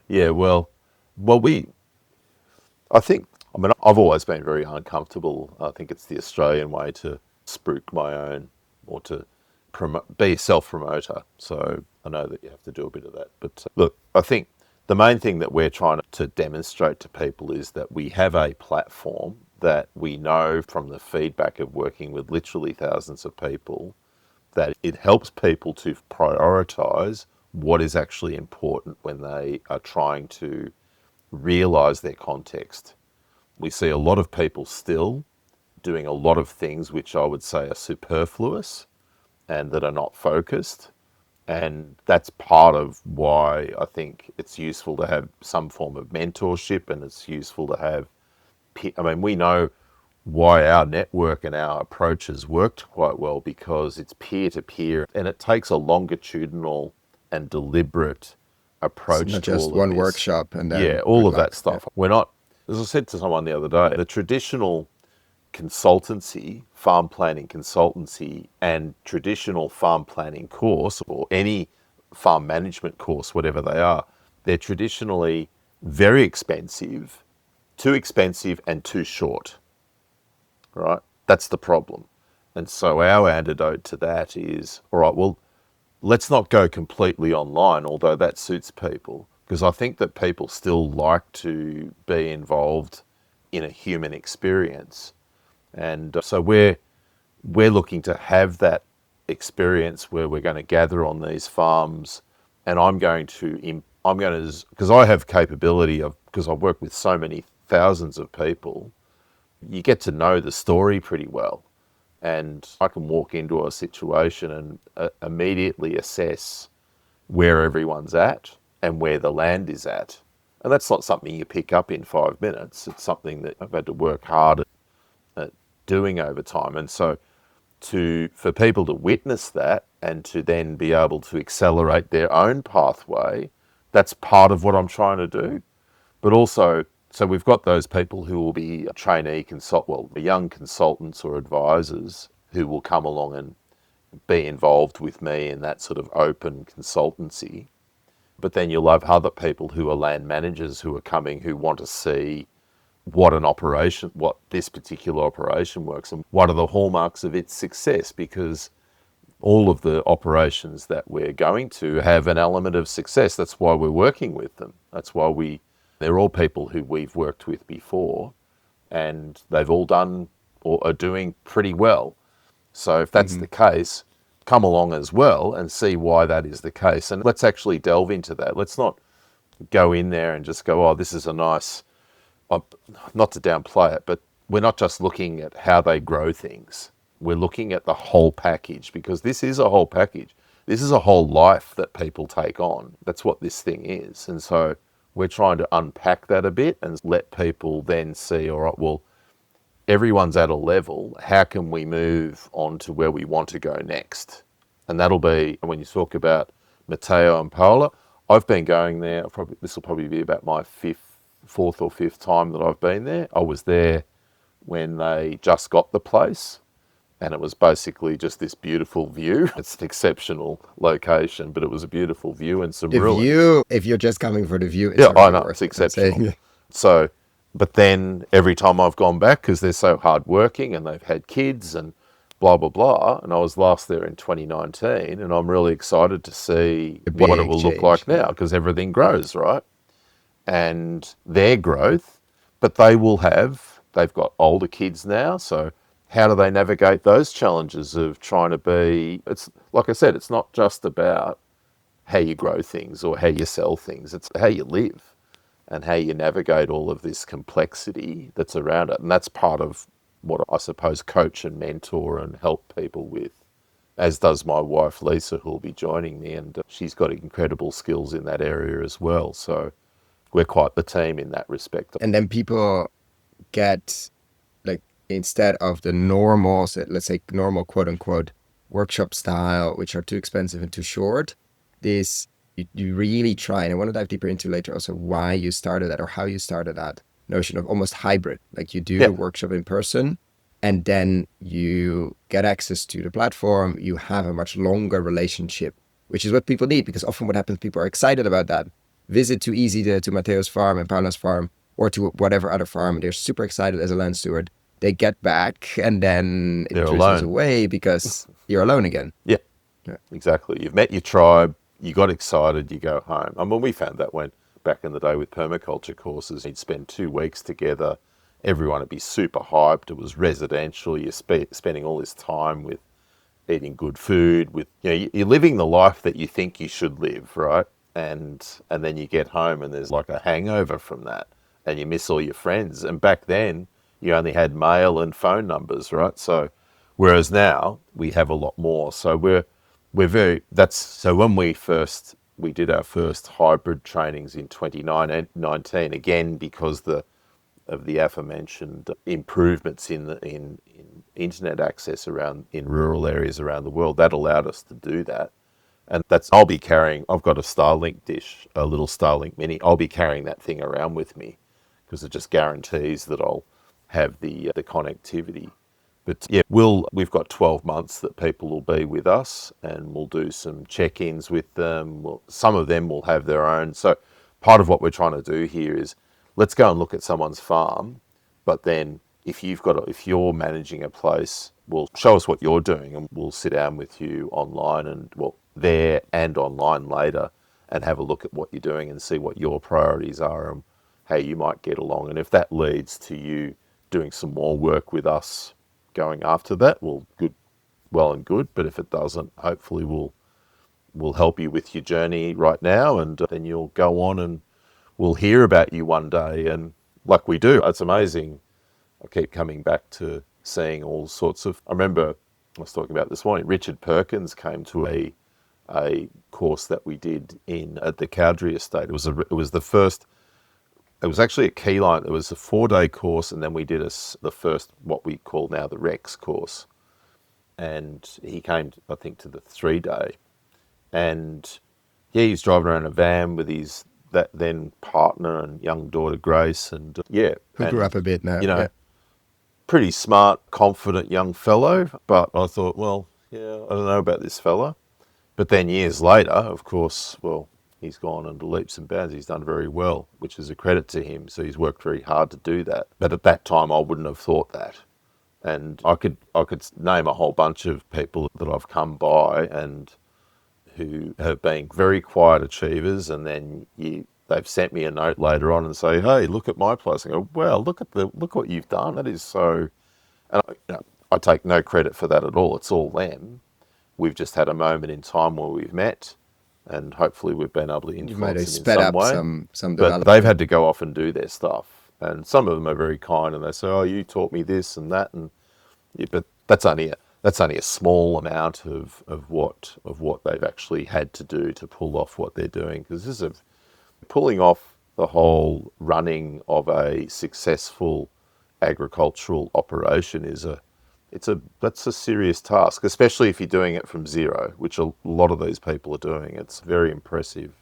Yeah, I've always been very uncomfortable. I think it's the Australian way to spruik my own, or to be a self-promoter. So I know that you have to do a bit of that. But look, I think the main thing that we're trying to demonstrate to people is that we have a platform that we know from the feedback of working with literally thousands of people, that it helps people to prioritize what is actually important when they are trying to realize their context. We see a lot of people still doing a lot of things which I would say are superfluous and that are not focused. And that's part of why I think it's useful to have some form of mentorship, and it's useful to have, we know why our network and our approach has worked quite well, because it's peer-to-peer, and it takes a longitudinal and deliberate approach to all of this. Not just one workshop and then all of that stuff. We're not, as I said to someone the other day, the traditional consultancy, farm planning consultancy, and traditional farm planning course, or any farm management course, whatever they are, they're traditionally very expensive, too expensive and too short, right? That's the problem. And so our antidote to that is, all right, well, let's not go completely online, although that suits people, because I think that people still like to be involved in a human experience. And so we're looking to have that experience where we're going to gather on these farms, and I'm going to, because I have capability of, because I work with so many thousands of people, you get to know the story pretty well. And I can walk into a situation and immediately assess where everyone's at and where the land is at. And that's not something you pick up in 5 minutes. It's something that I've had to work hard at doing over time. And so for people to witness that and to then be able to accelerate their own pathway, that's part of what I'm trying to do. But also, so we've got those people who will be young consultants or advisors who will come along and be involved with me in that sort of open consultancy. But then you'll have other people who are land managers who are coming, who want to see what this particular operation works and what are the hallmarks of its success, because all of the operations that we're going to have an element of success. That's why we're working with them. They're all people who we've worked with before, and they've all done or are doing pretty well. So if that's the case, come along as well and see why that is the case. And let's actually delve into that. Let's not go in there and just go, oh, this is a nice, not to downplay it, but we're not just looking at how they grow things. We're looking at the whole package, because this is a whole package. This is a whole life that people take on. That's what this thing is. And so we're trying to unpack that a bit and let people then see, all right, well, everyone's at a level. How can we move on to where we want to go next? And that'll be, when you talk about Matteo and Paola, I've been going there, this will probably be about my fourth or fifth time that I've been there. I was there when they just got the place, and it was basically just this beautiful view. It's an exceptional location, but it was a beautiful view and some ruins. The view, if you're just coming for the view, it's I know, it's exceptional. So, but then every time I've gone back, because they're so hardworking and they've had kids and blah, blah, blah, and I was last there in 2019, and I'm really excited to see what it will look like now, because everything grows, right? And their growth, but they've got older kids now, so how do they navigate those challenges of trying to be, it's like I said, it's not just about how you grow things or how you sell things, it's how you live and how you navigate all of this complexity that's around it. And that's part of what I suppose coach and mentor and help people with, as does my wife Lisa, who will be joining me, and she's got incredible skills in that area as well. So we're quite the team in that respect. And then people get, like, instead of the normal, let's say normal quote unquote workshop style, which are too expensive and too short, this you really try, and I want to dive deeper into later also why you started that or how you started that notion of almost hybrid. Like you do the workshop in person, and then you get access to the platform, you have a much longer relationship, which is what people need, because often what happens, people are excited about that. Visit too easy to Matteo's farm and Paula's farm, or to whatever other farm. They're super excited as a land steward. They get back and then it drizzles away because you're alone again. Yeah, exactly. You've met your tribe, you got excited, you go home. I mean, we found that when back in the day with permaculture courses, you'd spend 2 weeks together, everyone would be super hyped. It was residential. You're spending all this time with eating good food, with, you're living the life that you think you should live, right? And then you get home and there's like a hangover from that, and you miss all your friends. And back then you only had mail and phone numbers, right? So whereas now we have a lot more. So so when we did our first hybrid trainings in 2019, again because of the aforementioned improvements in internet access in rural areas around the world, that allowed us to do that. And I've got a Starlink dish, a little Starlink Mini. I'll be carrying that thing around with me because it just guarantees that I'll have the connectivity. But yeah, we've got 12 months that people will be with us, and we'll do some check-ins with them. Some of them will have their own. So part of what we're trying to do here is let's go and look at someone's farm, but then if you're managing a place, we'll show us what you're doing, and we'll sit down with you online and there and online later and have a look at what you're doing and see what your priorities are and how you might get along. And if that leads to you doing some more work with us going after that, well and good. But if it doesn't, hopefully we'll help you with your journey right now, and then you'll go on and we'll hear about you one day. And like we do, it's amazing. I keep coming back to seeing all sorts of. I remember I was talking about this morning. Richard Perkins came to a course that we did in at the Cowdrey Estate. It was the first. It was actually a keyline. It was a 4-day course, and then we did the first what we call now the Rex course. And he came, I think, to the 3-day, and yeah, he's driving around a van with his that then partner and young daughter Grace, and yeah, Who grew and up a bit now. you know, Yeah. pretty smart, confident young fellow. But I thought, well, yeah, I don't know about this fella. But then years later, of course, well, he's gone into leaps and bounds. He's done very well, which is a credit to him. So he's worked very hard to do that. But at that time, I wouldn't have thought that. And I could name a whole bunch of people that I've come by and who have been very quiet achievers, and then they've sent me a note later on and say, "Hey, look at my place." I go, "Well, look what you've done. That is so." And I take no credit for that at all. It's all them. We've just had a moment in time where we've met, and hopefully we've been able to You might have influence them in sped some up way. some But development. they've had to go off and do their stuff, and some of them are very kind, and they say, "Oh, you taught me this and that," and yeah, but that's only a small amount of what they've actually had to do to pull off what they're doing. Because this is pulling off the whole running of a successful agricultural operation that's a serious task, especially if you're doing it from zero, which a lot of these people are doing. It's very impressive.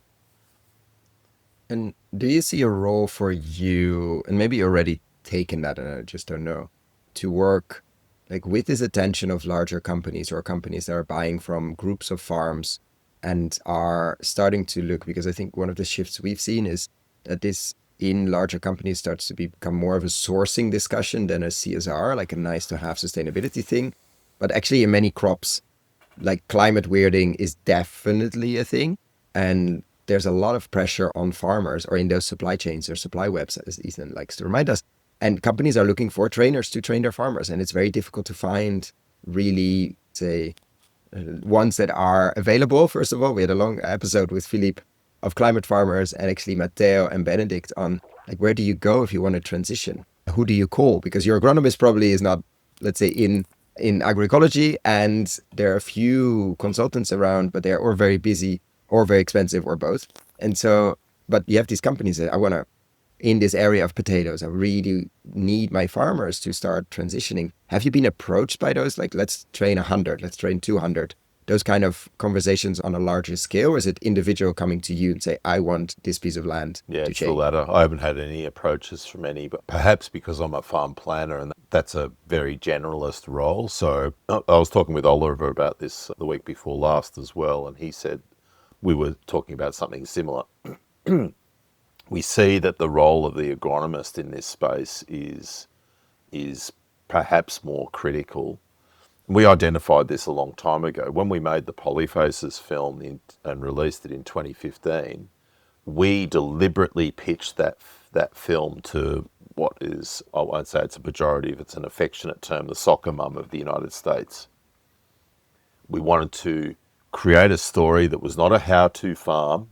And do you see a role for you, and maybe you're already taken that and I just don't know, to work like with this attention of larger companies or companies that are buying from groups of farms and are starting to look, because I think one of the shifts we've seen is that this in larger companies starts to become more of a sourcing discussion than a CSR, like a nice to have sustainability thing. But actually in many crops, like climate weirding is definitely a thing. And there's a lot of pressure on farmers or in those supply chains or supply webs, as Ethan likes to remind us. And companies are looking for trainers to train their farmers. And it's very difficult to find really, say, ones that are available. First of all, we had a long episode with Philippe of climate farmers and actually Matteo and Benedict on like, where do you go if you want to transition? Who do you call? Because your agronomist probably is not, let's say, in agroecology, and there are a few consultants around, but they're or very busy or very expensive or both. And so, but you have these companies that I want to, in this area of potatoes, I really need my farmers to start transitioning. Have you been approached by those? Like, let's train 100, let's train 200, those kind of conversations on a larger scale? Or is it individual coming to you and say, I want this piece of land Yeah, to it's the change? latter. I haven't had any approaches from any, but perhaps because I'm a farm planner and that's a very generalist role. So I was talking with Oliver about this the week before last as well, and he said we were talking about something similar. We see that the role of the agronomist in this space is perhaps more critical. We identified this a long time ago. When we made the Polyfaces film and released it in 2015, we deliberately pitched that film to what is, I won't say it's a pejorative, it's an affectionate term, the soccer mum of the United States. We wanted to create a story that was not a how-to farm.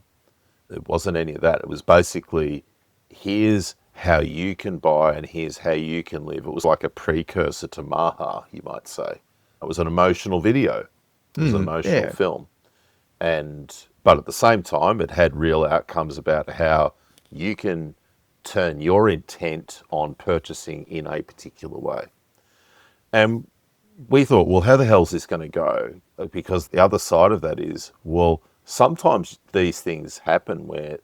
It wasn't any of that. It was basically, here's how you can buy and here's how you can live. It was like a precursor to Maha, you might say. It was an emotional video. It was an emotional Yeah. film. But at the same time, it had real outcomes about how you can turn your intent on purchasing in a particular way. And we thought, well, how the hell is this going to go? Because the other side of that is, well, sometimes these things happen where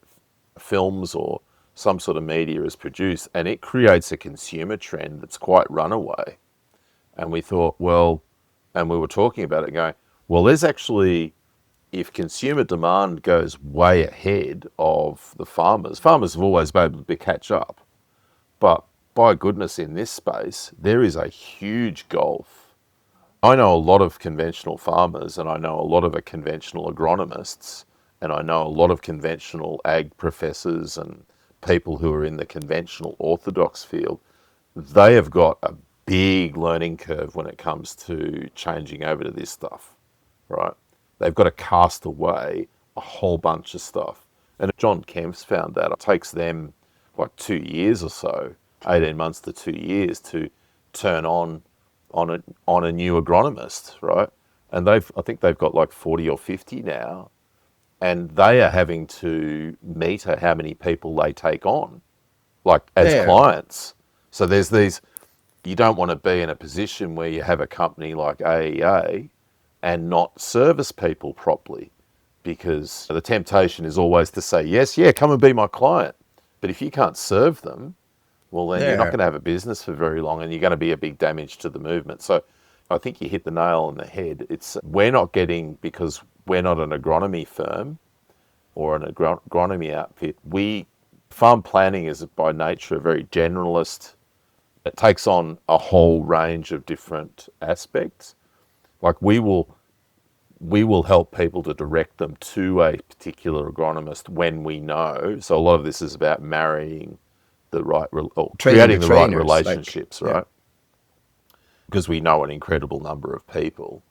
films or some sort of media is produced and it creates a consumer trend that's quite runaway. And we thought, well, and we were talking about it going, well, there's actually, if consumer demand goes way ahead of the farmers have always been able to catch up. But by goodness, in this space, there is a huge gulf. I know a lot of conventional farmers and I know a lot of conventional agronomists and I know a lot of conventional ag professors and people who are in the conventional orthodox field. They have got a big learning curve when it comes to changing over to this stuff, right? They've got to cast away a whole bunch of stuff. And John Kemp's found that it takes them like 2 years or so, 18 months to 2 years to turn on on a new agronomist, right? And I think they've got like 40 or 50 now, and they are having to meter how many people they take on, like as There. clients. So there's these, you don't want to be in a position where you have a company like AEA and not service people properly, because the temptation is always to say, yes, yeah, come and be my client. But if you can't serve them, well, then you're not There. going to have a business for very long, and you're going to be a big damage to the movement. So I think you hit the nail on the head. We're not getting, because we're not an agronomy firm or an agronomy outfit. Farm planning is by nature very generalist. It takes on a whole range of different aspects. Like we will help people to direct them to a particular agronomist when we know. So a lot of this is about marrying the right, or Training the creating the right trainers. Like, relationships, yeah. right? Because we know an incredible number of people.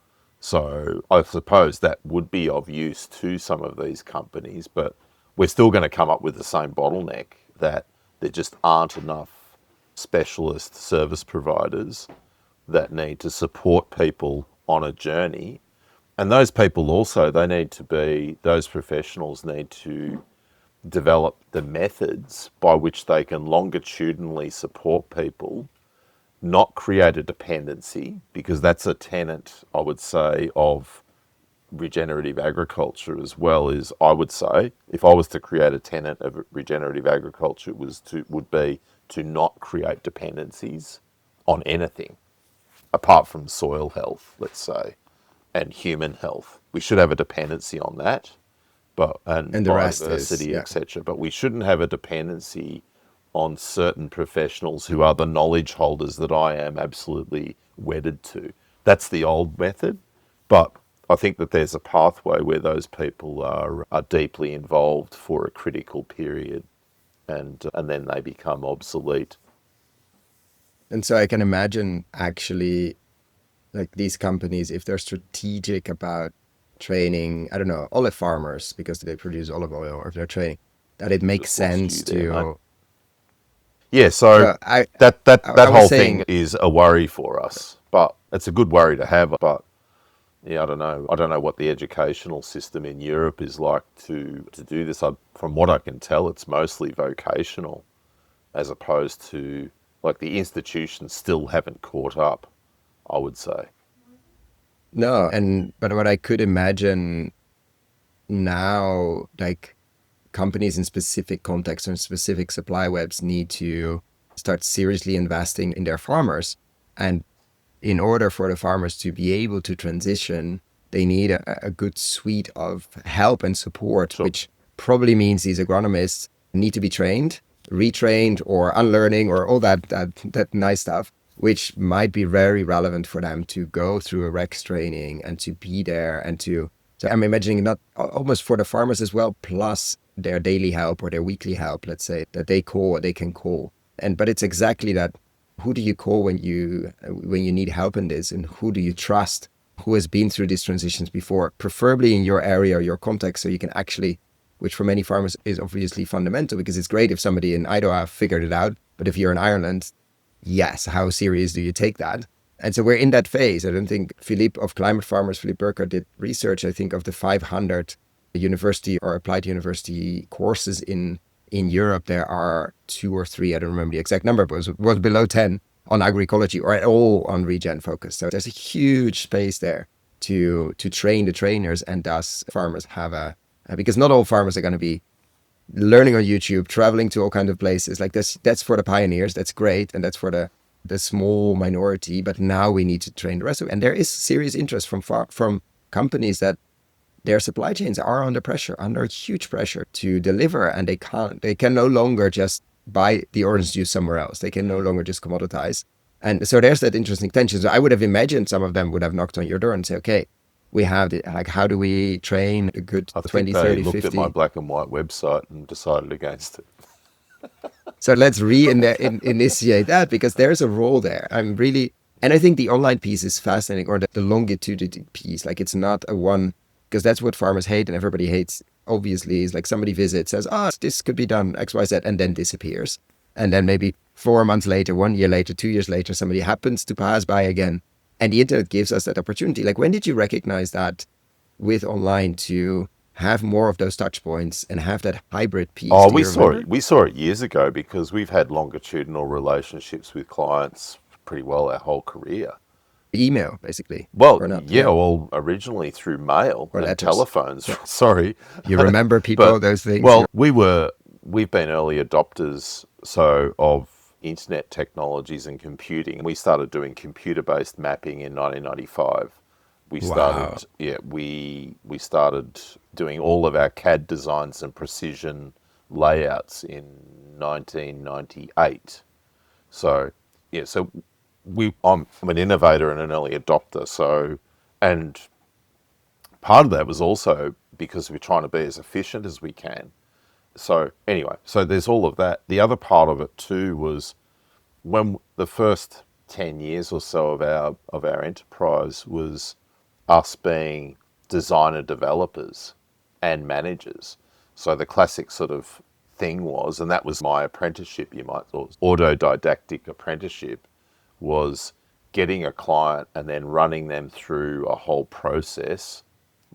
So I suppose that would be of use to some of these companies, but we're still going to come up with the same bottleneck, that there just aren't enough specialist service providers that need to support people on a journey. And those people also, those professionals need to develop the methods by which they can longitudinally support people, not create a dependency, because that's a tenet, I would say, of regenerative agriculture as well. Is, I would say, if I was to create a tenet of regenerative agriculture, would be to not create dependencies on anything apart from soil health, let's say, and human health. We should have a dependency on that, and And the rest is, biodiversity, yeah. etc. But we shouldn't have a dependency on certain professionals who are the knowledge holders that I am absolutely wedded to. That's the old method, but I think that there's a pathway where those people are deeply involved for a critical period, and then they become obsolete. And so I can imagine actually like these companies, if they're strategic about training, I don't know, olive farmers because they produce olive oil, or if they're training, that it makes Just lost you sense there, mate. to. Yeah, so So I that I was whole thing saying, is a worry for us, but it's a good worry to have. But yeah, I don't know. I don't know what the educational system in Europe is like to do this. From what I can tell, it's mostly vocational, as opposed to, like, the institutions still haven't caught up, I would say. no, but what I could imagine now, like companies in specific contexts and specific supply webs need to start seriously investing in their farmers. And in order for the farmers to be able to transition, they need a good suite of help and support, Sure. which probably means these agronomists need to be trained, retrained, or unlearning, or all that nice stuff, which might be very relevant for them to go through a Rex training and to be there and to. So I'm imagining not almost for the farmers as well, plus their daily help or their weekly help, let's say, that they can call. But it's exactly that. Who do you call when you need help in this, and who do you trust, who has been through these transitions before, preferably in your area or your context, so you can actually, which for many farmers is obviously fundamental, because it's great if somebody in Idaho figured it out, but if you're in Ireland, yes, how serious do you take that? And so we're in that phase. I don't think Philippe of Climate Farmers, Philippe Burkhardt, did research. I think of the 500 university or applied university courses in Europe, there are 2 or 3, I don't remember the exact number, but it was below 10 on agroecology or at all on regen focus. So there's a huge space there to train the trainers, and thus farmers have because not all farmers are going to be learning on YouTube, traveling to all kinds of places. Like that's for the pioneers. That's great. And that's for the small minority. But now we need to train the rest of it. And there is serious interest from companies that their supply chains are under huge pressure to deliver. And they can no longer just buy the orange juice somewhere else. They can no longer just commoditize. And so there's that interesting tension. So I would have imagined some of them would have knocked on your door and say, okay, we have like, how do we train a good I 20, think they 30, looked 50? at my black and white website and decided against it. So let's initiate that, because there's a role there. And I think the online piece is fascinating, or the longitudinal piece. Like it's not a one, because that's what farmers hate and everybody hates, obviously, is like somebody visits, says, this could be done X, Y, Z, and then disappears. And then maybe 4 months later, 1 year later, 2 years later, somebody happens to pass by again And the internet gives us that opportunity. Like, when did you recognize that with online to have more of those touch points and have that hybrid piece? Oh, Do you remember? we saw it years ago because we've had longitudinal relationships with clients pretty well our whole career. Email, basically, Well, or not? yeah, Yeah, well, originally through mail or and letters. telephones. Yeah. Sorry, You remember but people, those things? well, we've been early adopters of internet technologies and computing. We started doing computer-based mapping in 1995. We Wow. started, yeah, we started doing all of our CAD designs and precision layouts in 1998. So, yeah, so I'm an innovator and an early adopter. So, and part of that was also because we're trying to be as efficient as we can. So anyway, so there's all of that. The other part of it too was when the first 10 years or so of our enterprise was us being designer developers and managers. So the classic sort of thing was, and that was my apprenticeship, you might, or autodidactic apprenticeship, was getting a client and then running them through a whole process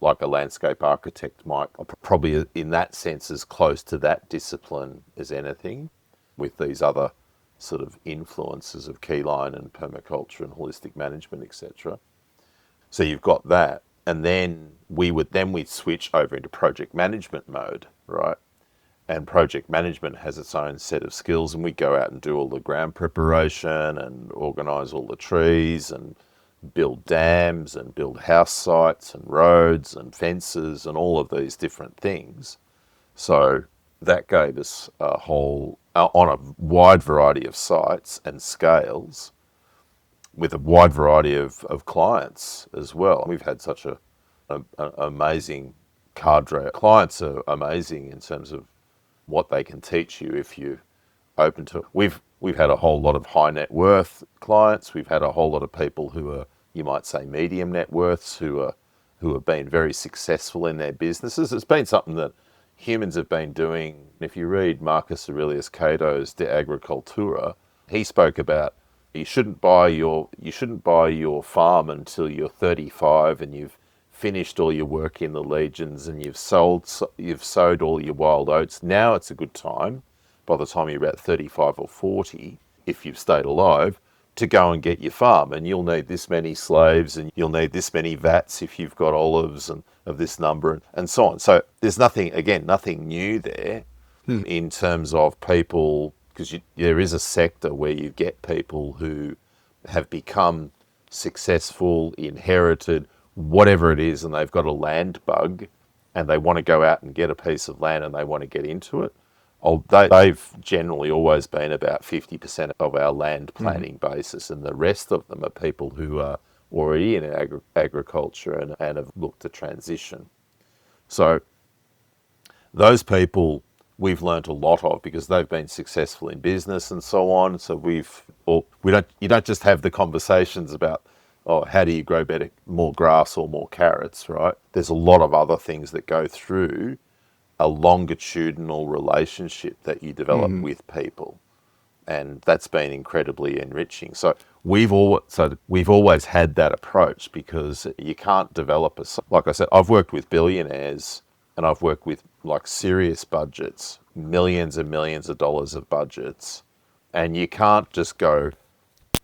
like a landscape architect might, probably in that sense as close to that discipline as anything, with these other sort of influences of keyline and permaculture and holistic management, etc. So you've got that, and then we'd switch over into project management mode, right? And project management has its own set of skills, and we go out and do all the ground preparation and organise all the trees and build dams and build house sites and roads and fences and all of these different things. So that gave us a whole, on a wide variety of sites and scales, with a wide variety of clients as well. We've had such an amazing cadre. Clients are amazing in terms of what they can teach you if you open to it. We've had a whole lot of high net worth clients. We've had a whole lot of people who are, you might say, medium net worths who have been very successful in their businesses. It's been something that humans have been doing. If you read Marcus Aurelius Cato's De Agricultura, he spoke about you shouldn't buy your farm until you're 35 and you've finished all your work in the legions and you've sowed all your wild oats. Now it's a good time, by the time you're about 35 or 40, if you've stayed alive, to go and get your farm. And you'll need this many slaves and you'll need this many vats if you've got olives and of this number and so on. So there's nothing new there in terms of people, because there is a sector where you get people who have become successful, inherited, whatever it is, and they've got a land bug and they want to go out and get a piece of land and they want to get into it. They've generally always been about 50% of our land planning basis, and the rest of them are people who are already in agriculture and have looked to transition. So those people we've learnt a lot of because they've been successful in business and so on. So you don't just have the conversations about, oh, how do you grow better, more grass or more carrots, right? There's a lot of other things that go through a longitudinal relationship that you develop with people, and that's been incredibly enriching. So we've always had that approach, because you can't develop like I said, I've worked with billionaires and I've worked with like serious budgets, millions and millions of dollars of budgets, and you can't just go,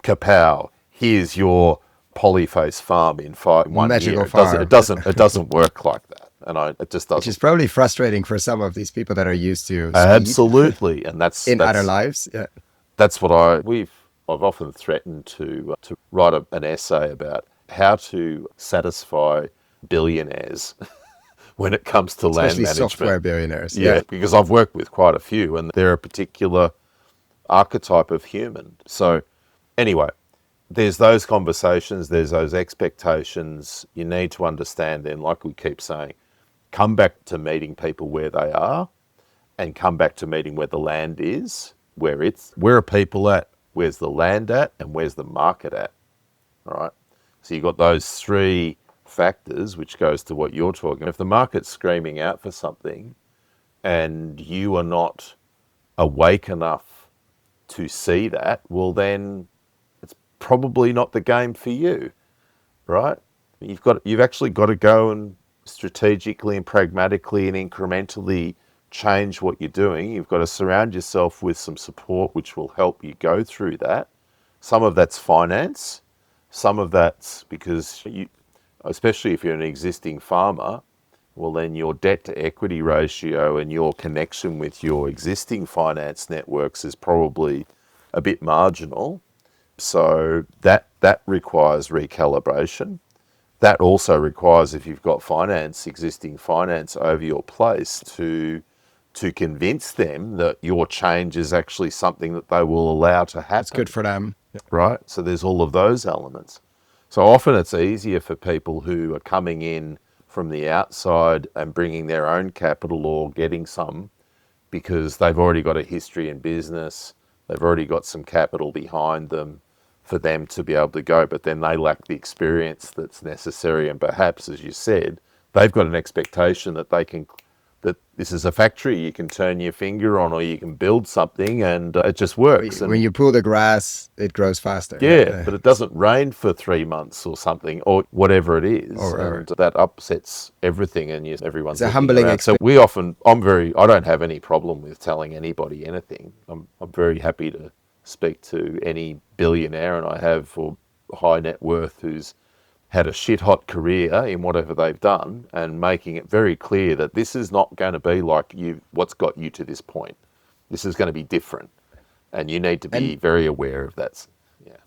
kapow, here's your polyface farm in 1 year. Magical farm. It doesn't work like that. And it just Which is doesn't. probably frustrating for some of these people that are used to speed Absolutely, and in other lives. Yeah. that's what I've often threatened to write an essay about how to satisfy billionaires when it comes to land Especially management. software billionaires. Yeah, Yeah. because I've worked with quite a few, and they're a particular archetype of human. So anyway, there's those conversations, there's those expectations. You need to understand then, like we keep saying, come back to meeting people where they are, and come back to meeting where the land is, where are people at, where's the land at, and where's the market at, all right? So you've got those three factors, which goes to what you're talking. If the market's screaming out for something and you are not awake enough to see that, well then it's probably not the game for you. right? You've actually got to go and strategically and pragmatically and incrementally change what you're doing. You've got to surround yourself with some support which will help you go through that. Some of that's finance, some of that's because you, especially if you're an existing farmer, well then your debt to equity ratio and your connection with your existing finance networks is probably a bit marginal. So that requires recalibration. That also requires, if you've got existing finance over your place, to convince them that your change is actually something that they will allow to happen. It's good for them. Yeah. Right? So there's all of those elements. So often it's easier for people who are coming in from the outside and bringing their own capital or getting some because they've already got a history in business, they've already got some capital behind them for them to be able to go, but then they lack the experience that's necessary. And perhaps, as you said, they've got an expectation that that this is a factory you can turn your finger on or you can build something and it just works. When you pull the grass, it grows faster. Yeah, but it doesn't rain for 3 months or something, or whatever it is, and that upsets everything, and everyone's it's a humbling around. So I don't have any problem with telling anybody anything. I'm very happy to speak to any billionaire, and I have, or high net worth who's had a shit hot career in whatever they've done, and making it very clear that this is not going to be like what's got you to this point. This is going to be different. And you need to be very aware of that. Yeah.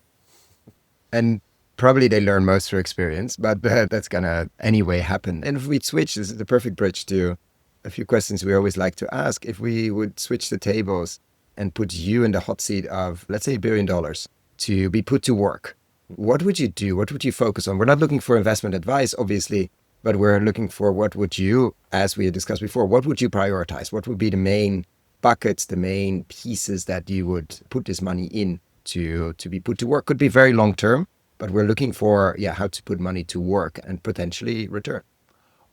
And probably they learn most through experience, but that's going to anyway happen. And if we switch, this is the perfect bridge to a few questions we always like to ask. If we would switch the tables and put you in the hot seat of, let's say, $1 billion to be put to work, what would you do? What would you focus on? We're not looking for investment advice, obviously, but we're looking for what would you, as we discussed before, what would you prioritize? What would be the main buckets, the main pieces that you would put this money in to be put to work? Could be very long term, but we're looking for how to put money to work and potentially return.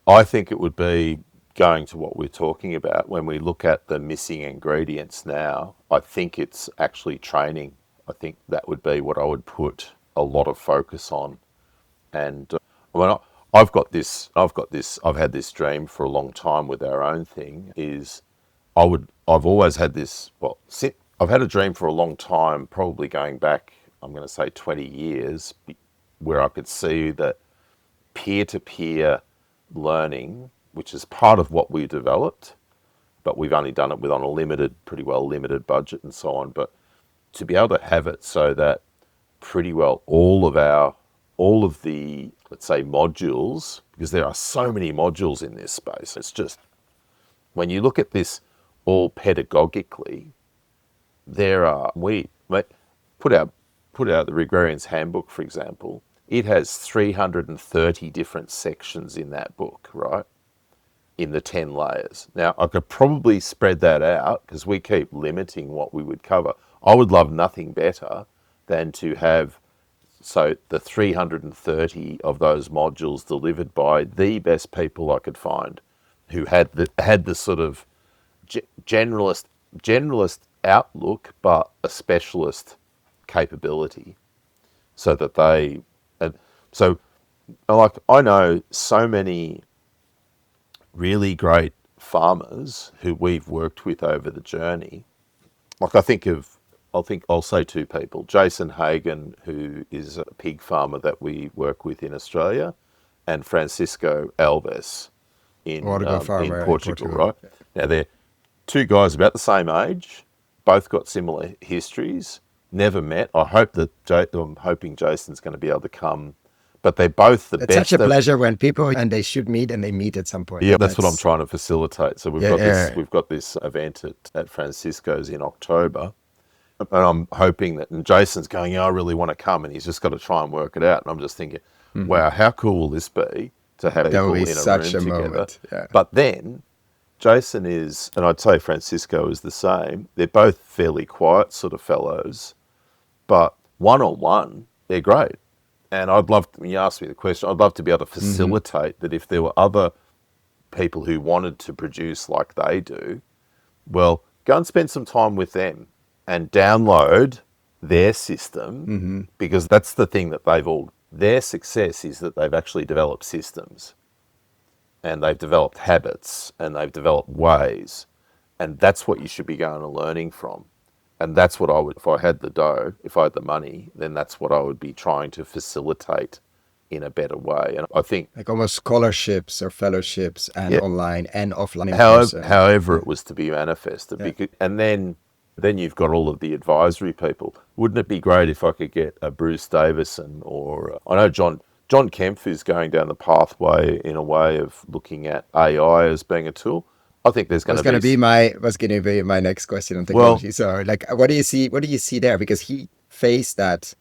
I think it would be going to what we're talking about. When we look at the missing ingredients now, I think it's actually training. I think that would be what I would put a lot of focus on. And I've had this dream for a long time with our own thing is I've always had this, I've had a dream for a long time, probably going back, I'm going to say 20 years, where I could see that peer-to-peer learning, which is part of what we developed, but we've only done it on a pretty well limited budget and so on, but to be able to have it so that pretty well all of the, let's say, modules, because there are so many modules in this space, it's just, when you look at this all pedagogically, we put out the Regrarians handbook, for example. It has 330 different sections in that book, right? In the 10 layers. Now, I could probably spread that out because we keep limiting what we would cover. I would love nothing better than to have the 330 of those modules delivered by the best people I could find, who had the sort of generalist outlook, but a specialist capability, so that I know so many really great farmers who we've worked with over the journey. I'll say two people: Jason Hagan, who is a pig farmer that we work with in Australia, and Francisco Alves in Portugal, right? Now they're two guys about the same age, both got similar histories, never met. I'm hoping Jason's going to be able to come, but they're both the best. It's such a pleasure when people, and they should meet, and they meet at some point. Yeah, that's what I'm trying to facilitate. So we've got this event at Francisco's in October, and I'm hoping that, and Jason's going, I really want to come, and he's just got to try and work it out. And I'm just thinking, wow, how cool will this be to have people in a room together? Moment. Yeah. But then Jason is, and I'd say Francisco is the same. They're both fairly quiet sort of fellows, but one-on-one, they're great. And when you asked me the question, I'd love to be able to facilitate that if there were other people who wanted to produce like they do, well, go and spend some time with them and download their system, because that's the thing that their success is that they've actually developed systems, and they've developed habits, and they've developed ways, and that's what you should be going and learning from. And that's what I would, if I had the dough, if I had the money, then that's what I would be trying to facilitate in a better way. And I think, Like almost scholarships or fellowships and yeah, online and offline in however, person. however Yeah. it was to be manifested, Yeah. because, and then you've got all of the advisory people. Wouldn't it be great if I could get a Bruce Davison, or I know John Kempf is going down the pathway in a way of looking at AI as being a tool. I think there's going to be, Was going to be my next question on well, technology. So like what do you see there? Because he faced that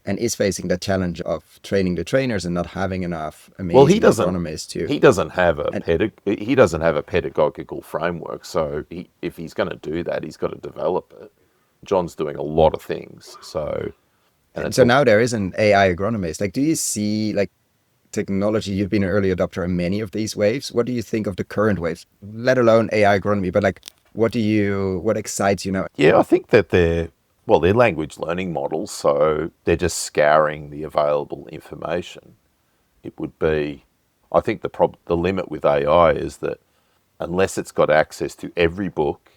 and is facing the challenge of training the trainers and not having enough well, amazing agronomists to he doesn't have a and he doesn't have a pedagogical framework. So if he's going to do that, he's got to develop it. John's doing a lot of things. So, and and it's so now there is an AI agronomist. Like do you see like technology, you've been an early adopter in many of these waves. What do you think of the current waves, let alone AI agronomy? But like, what excites you now? yeah, I think that they're language learning models, so they're just scouring the available information. It would be, I think the limit with AI is that unless it's got access to every book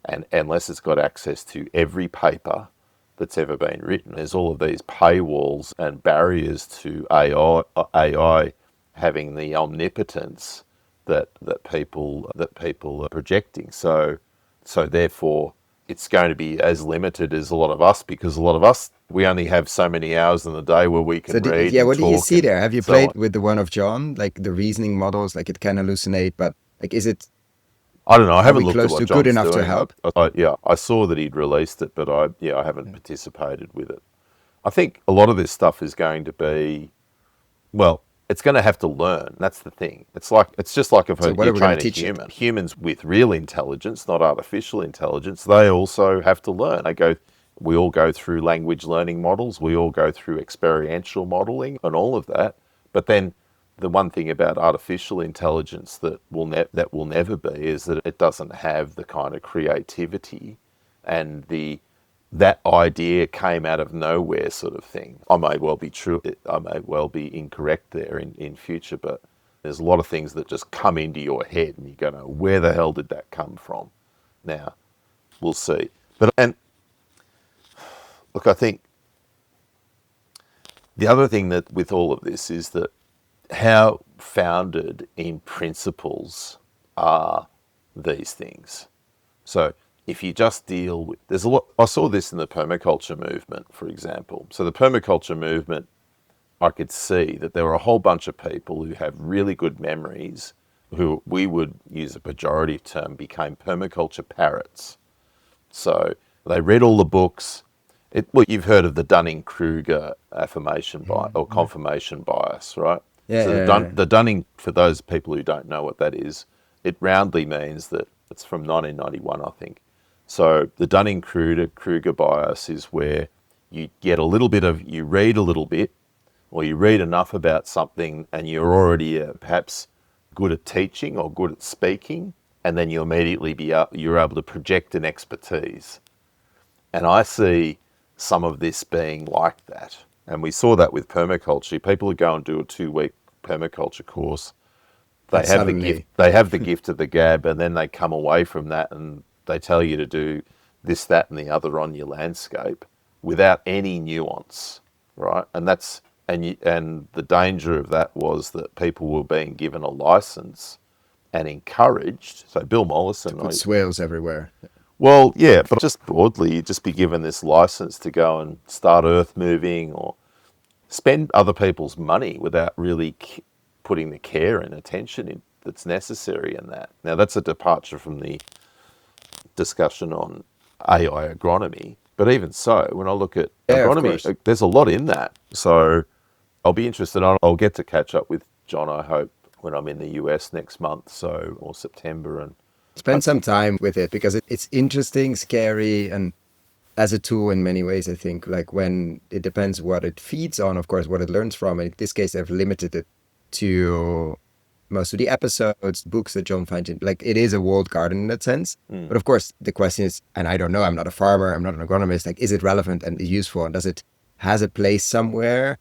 and unless it's got access to every paper that's ever been written, there's all of these paywalls and barriers to AI having the omnipotence that people are projecting. So therefore, it's going to be as limited as a lot of us, because a lot of us, we only have so many hours in the day where we So can read and what do you talk see and there? Have you so played on. with the one of John, like the reasoning models? Like it can hallucinate, but like, I don't know. I are haven't we looked at close what to good John's enough to doing. help? Yeah, I saw that he'd released it, but I haven't Yeah. participated with it. I think a lot of this stuff is going to be, well, it's going to have to learn. That's the thing. It's just like if So what you are we going train to a teach it? human. Humans with real intelligence, not artificial intelligence, they also have to learn. We all go through language learning models. We all go through experiential modeling and all of that. But then the one thing about artificial intelligence that will never be is that it doesn't have the kind of creativity and that idea came out of nowhere sort of thing. I may well be true. I may well be incorrect there in future, but there's a lot of things that just come into your head and you go, no, where the hell did that come from? Now, we'll see. And look, I think the other thing that with all of this is that how founded in principles are these things. So if you just deal with, there's a lot, I saw this in the permaculture movement, for example. So the permaculture movement, I could see that there were a whole bunch of people who have really good memories, who we would use a pejorative term, became permaculture parrots. So they read all the books. Well, you've heard of the Dunning-Kruger affirmation bias or Mhm. confirmation bias, right? Yeah, So yeah, the Dunning, for those people who don't know what that is, it roundly means that it's from 1991, I think. So the Dunning-Kruger bias is where you get you read a little bit, or you read enough about something, and you're already perhaps good at teaching or good at speaking, and then you immediately you're able to project an expertise. And I see some of this being like that. And we saw that with permaculture. People who go and do a 2-week permaculture course, and suddenly, they have the gift of the gab, and then they come away from that and they tell you to do this, that, and the other on your landscape without any nuance, right? And the danger of that was that people were being given a license and encouraged. So Bill to Mollison, put swales everywhere. well, yeah, but just broadly, you'd just be given this license to go and start earth moving or spend other people's money without really putting the care and attention in that's necessary in that. Now, that's a departure from the discussion on AI agronomy. But even so, when I look at Yeah, of agronomy, course. there's a lot in that. So I'll be interested. I'll get to catch up with John, I hope, when I'm in the US next month, so or September, and Spend some hopefully, time with it because it's interesting, scary, and as a tool in many ways, I think, like when it depends what it feeds on, of course, what it learns from. In this case, they've limited it to most of the episodes, books that John finds in, like it is a walled garden in that sense. But of course, the question is, and I don't know, I'm not a farmer, I'm not an agronomist, like, is it relevant and useful? And has a place somewhere?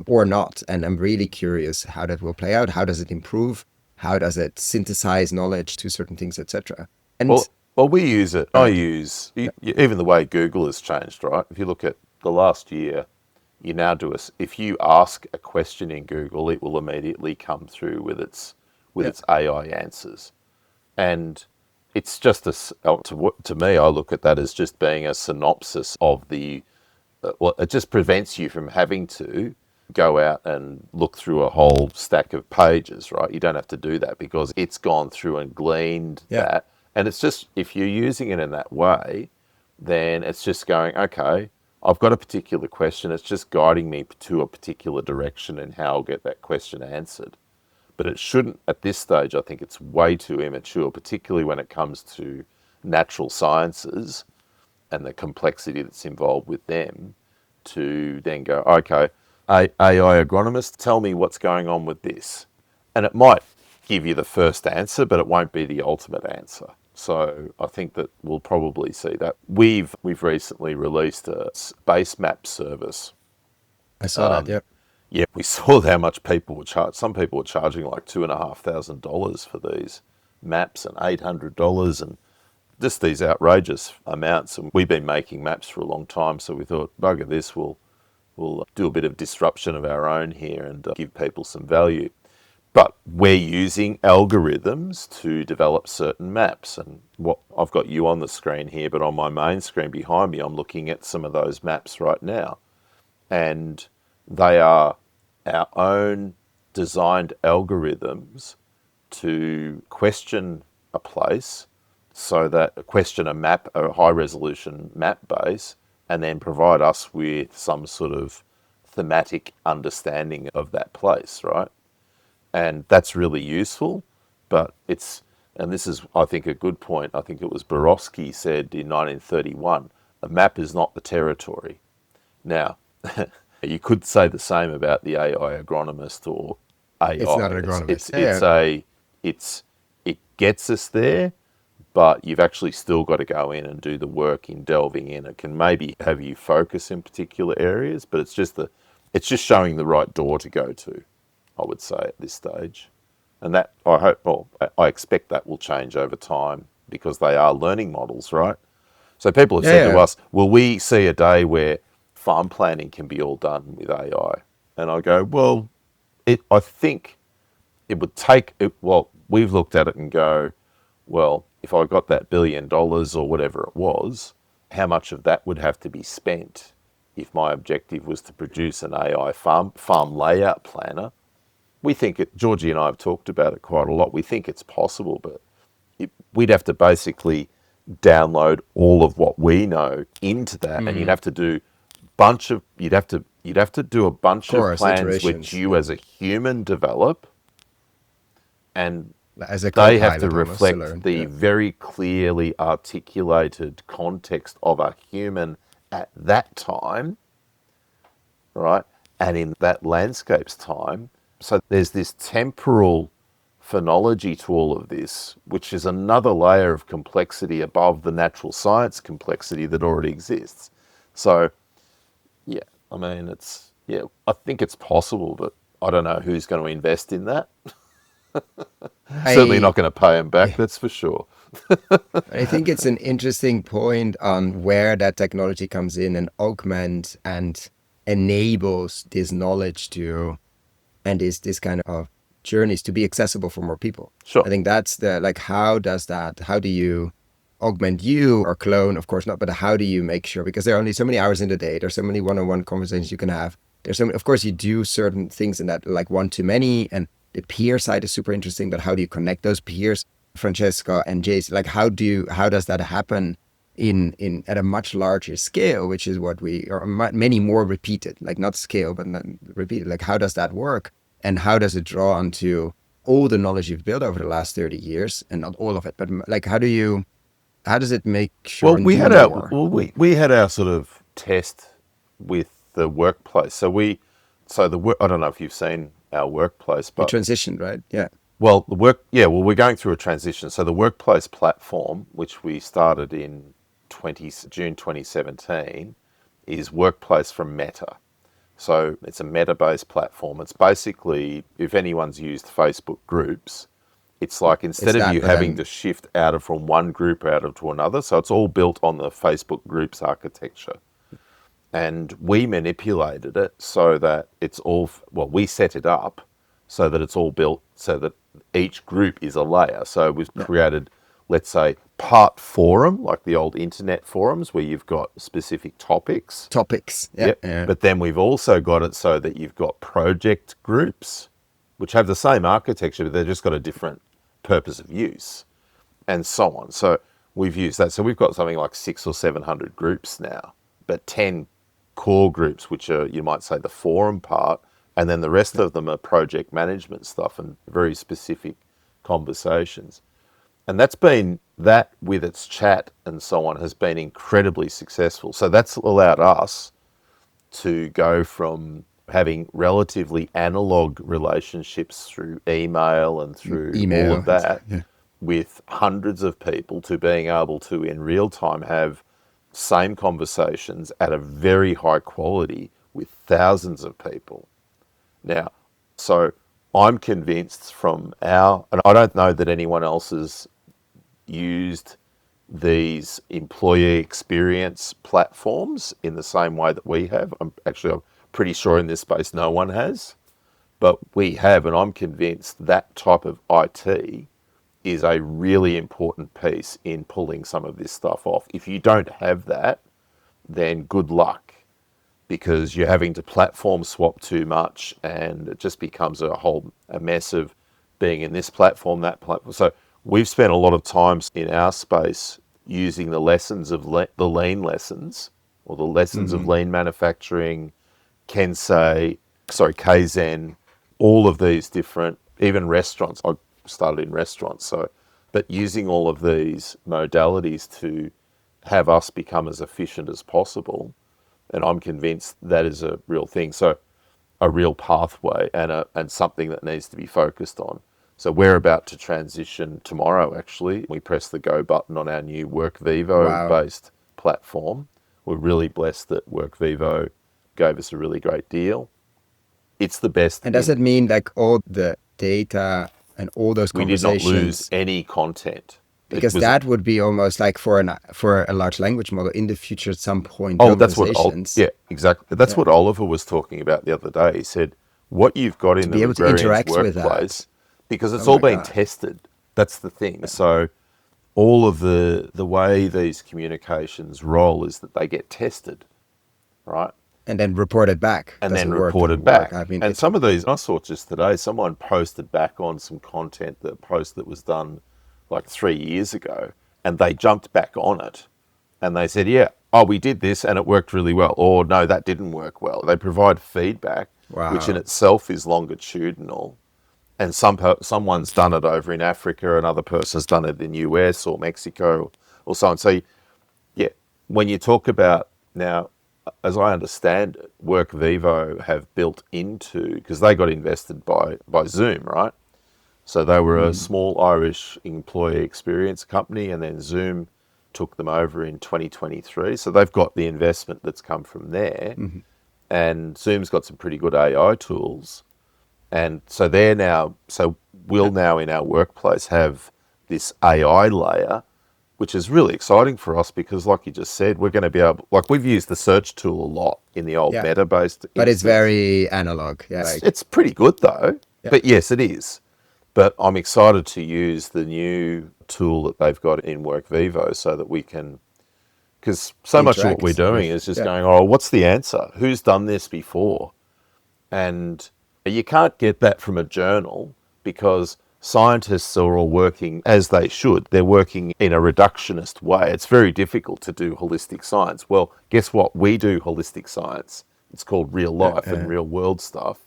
or not. And I'm really curious how that will play out. How does it improve? How does it synthesize knowledge to certain things, etc.? And Well, we use it. I right, use even the way Google has changed, right? If you look at the last year, you now do if you ask a question in Google, it will immediately come through with yeah, its AI answers, and it's just to me, I look at that as just being a synopsis of the. Well, it just prevents you from having to go out and look through a whole stack of pages, right? You don't have to do that because it's gone through and gleaned yeah, that. And it's just, if you're using it in that way, then it's just going, okay, I've got a particular question. It's just guiding me to a particular direction and how I'll get that question answered. But it shouldn't, at this stage, I think it's way too immature, particularly when it comes to natural sciences and the complexity that's involved with them, to then go, okay, AI agronomist, tell me what's going on with this. And it might give you the first answer, but it won't be the ultimate answer. So I think that we'll probably see that. We've recently released a base map service. I saw that. Yeah, Yeah, we saw how much people were charged. Some people were charging like $2,500 for these maps and $800 and just these outrageous amounts. And we've been making maps for a long time, so we thought, bugger this, we'll do a bit of disruption of our own here and give people some value. But we're using algorithms to develop certain maps. And what I've got you on the screen here, but on my main screen behind me, I'm looking at some of those maps right now. And they are our own designed algorithms to question a place, so that question a map, a high resolution map base, and then provide us with some sort of thematic understanding of that place, right? And that's really useful, but and this is, I think, a good point. I think it was Borowski said in 1931, a map is not the territory. Now, you could say the same about the AI agronomist or it's not AI. an agronomist. It gets us there, but you've actually still got to go in and do the work in delving in. It can maybe have you focus in particular areas, but it's just showing the right door to go to, I would say, at this stage. And that, I expect that will change over time because they are learning models, right? So people have said to us, will we see a day where farm planning can be all done with AI? And I go, well, I think it would take it. Well, we've looked at it and go, well, if I got that $1 billion or whatever it was, how much of that would have to be spent if my objective was to produce an AI farm layout planner? We think Georgie and I have talked about it quite a lot. We think it's possible, but we'd have to basically download all of what we know into that, and you'd have to do you'd have to do a bunch of plans which you as a human develop, and as a they have to co-pilot almost reflect learn. the very clearly articulated context of a human at that time, right? And in that landscape's time. So there's this temporal phonology to all of this, which is another layer of complexity above the natural science complexity that already exists. So, yeah, I mean, I think it's possible, but I don't know who's going to invest in that. Certainly not going to pay them back, that's for sure. I think it's an interesting point on where that technology comes in and augment and enables this knowledge to, and this kind of journeys to be accessible for more people. Sure. I think that's how do you augment you or clone? Of course not, but how do you make sure, because there are only so many hours in the day, there's so many one-on-one conversations you can have. There's so many, of course you do certain things in that, like one-to-many, and the peer side is super interesting, but how do you connect those peers? Francesca and Jace, like how does that happen in at a much larger scale, which is what many more repeated, like not scale, but not repeated. Like how does that work? And how does it draw onto all the knowledge you've built over the last 30 years? And not all of it, but like how does it make sure? Well, we had our sort of test with the workplace. I don't know if you've seen our workplace, but you transitioned, right? Yeah. Well, we're going through a transition. So the workplace platform, which we started in June 2017, is Workplace from Meta. So it's a meta-based platform. It's basically, if anyone's used Facebook groups, it's like instead It's of that, you but having then to shift from one group out to another, so it's all built on the Facebook groups architecture. And we manipulated it so that it's all, well, we set it up so that it's all built so that each group is a layer. So we've created, let's say, part forum, like the old internet forums where you've got specific topics. topics. Yeah. Yep. Yeah. But then we've also got it so that you've got project groups, which have the same architecture, but they've just got a different purpose of use, and so on. So we've used that. So we've got something like 600 or 700 groups now, but 10 core groups, which are, you might say, the forum part, and then the rest of them are project management stuff and very specific conversations. And that with its chat and so on has been incredibly successful. So that's allowed us to go from having relatively analog relationships through email and through all Email. of that Yeah. with hundreds of people to being able to in real time have same conversations at a very high quality with thousands of people. Now, so I'm convinced and I don't know that anyone else has used these employee experience platforms in the same way that we have. I'm pretty sure in this space no one has, but we have, and I'm convinced that type of IT is a really important piece in pulling some of this stuff off. If you don't have that, then good luck, because you're having to platform swap too much and it just becomes a mess of being in this platform, that platform. So we've spent a lot of time in our space using the lessons of the lean lessons, or the lessons of lean manufacturing, Kaizen, all of these different, even restaurants. I started in restaurants, but using all of these modalities to have us become as efficient as possible. And I'm convinced that is a real thing. So a real pathway and something that needs to be focused on. So we're about to transition tomorrow, actually. We press the go button on our new Wow. WorkVivo-based platform. We're really blessed that WorkVivo gave us a really great deal. It's the best And does it mean like all the data and all those we did not lose conversations? any content. It Because was, that would be almost like for a large language model in the future at some point, that's what, conversations yeah, exactly. That's what Oliver was talking about the other day. He said, what you've got to in the be able to Regrarians interact with that. workplace, because it's Oh all my been God. tested. That's the thing. So all of the way these communications roll is that they get tested, right? And then reported back. And Does it then work? reported Doesn't work? back. I mean, And some of these, I saw just today, someone posted back on some content, the post that was done like 3 years ago, and they jumped back on it. And they said, yeah, oh, we did this and it worked really well. Or no, that didn't work well. They provide feedback, which in wow. itself is longitudinal. And someone's done it over in Africa, another person's done it in US or Mexico or so on. So, yeah, when you talk about now, as I understand it, WorkVivo have built into, because they got invested by Zoom, right? So they were a small Irish employee experience company, and then Zoom took them over in 2023. So they've got the investment that's come from there, and Zoom's got some pretty good AI tools. And so we'll now in our workplace have this AI layer, which is really exciting for us because, like you just said, we're going to be able, like we've used the search tool a lot in the old Yeah. meta-based But it's instance. very analog. Yeah. It's pretty good though, Yeah. but yes, it is. But I'm excited to use the new tool that they've got in WorkVivo so that we can, because so much of what we're Interact doing with. is just Yeah. going, oh, what's the answer? Who's done this before? And you can't get that from a journal because scientists are all working as they should. They're working in a reductionist way. It's very difficult to do holistic science. Well, guess what? We do holistic science. It's called real life and real world stuff.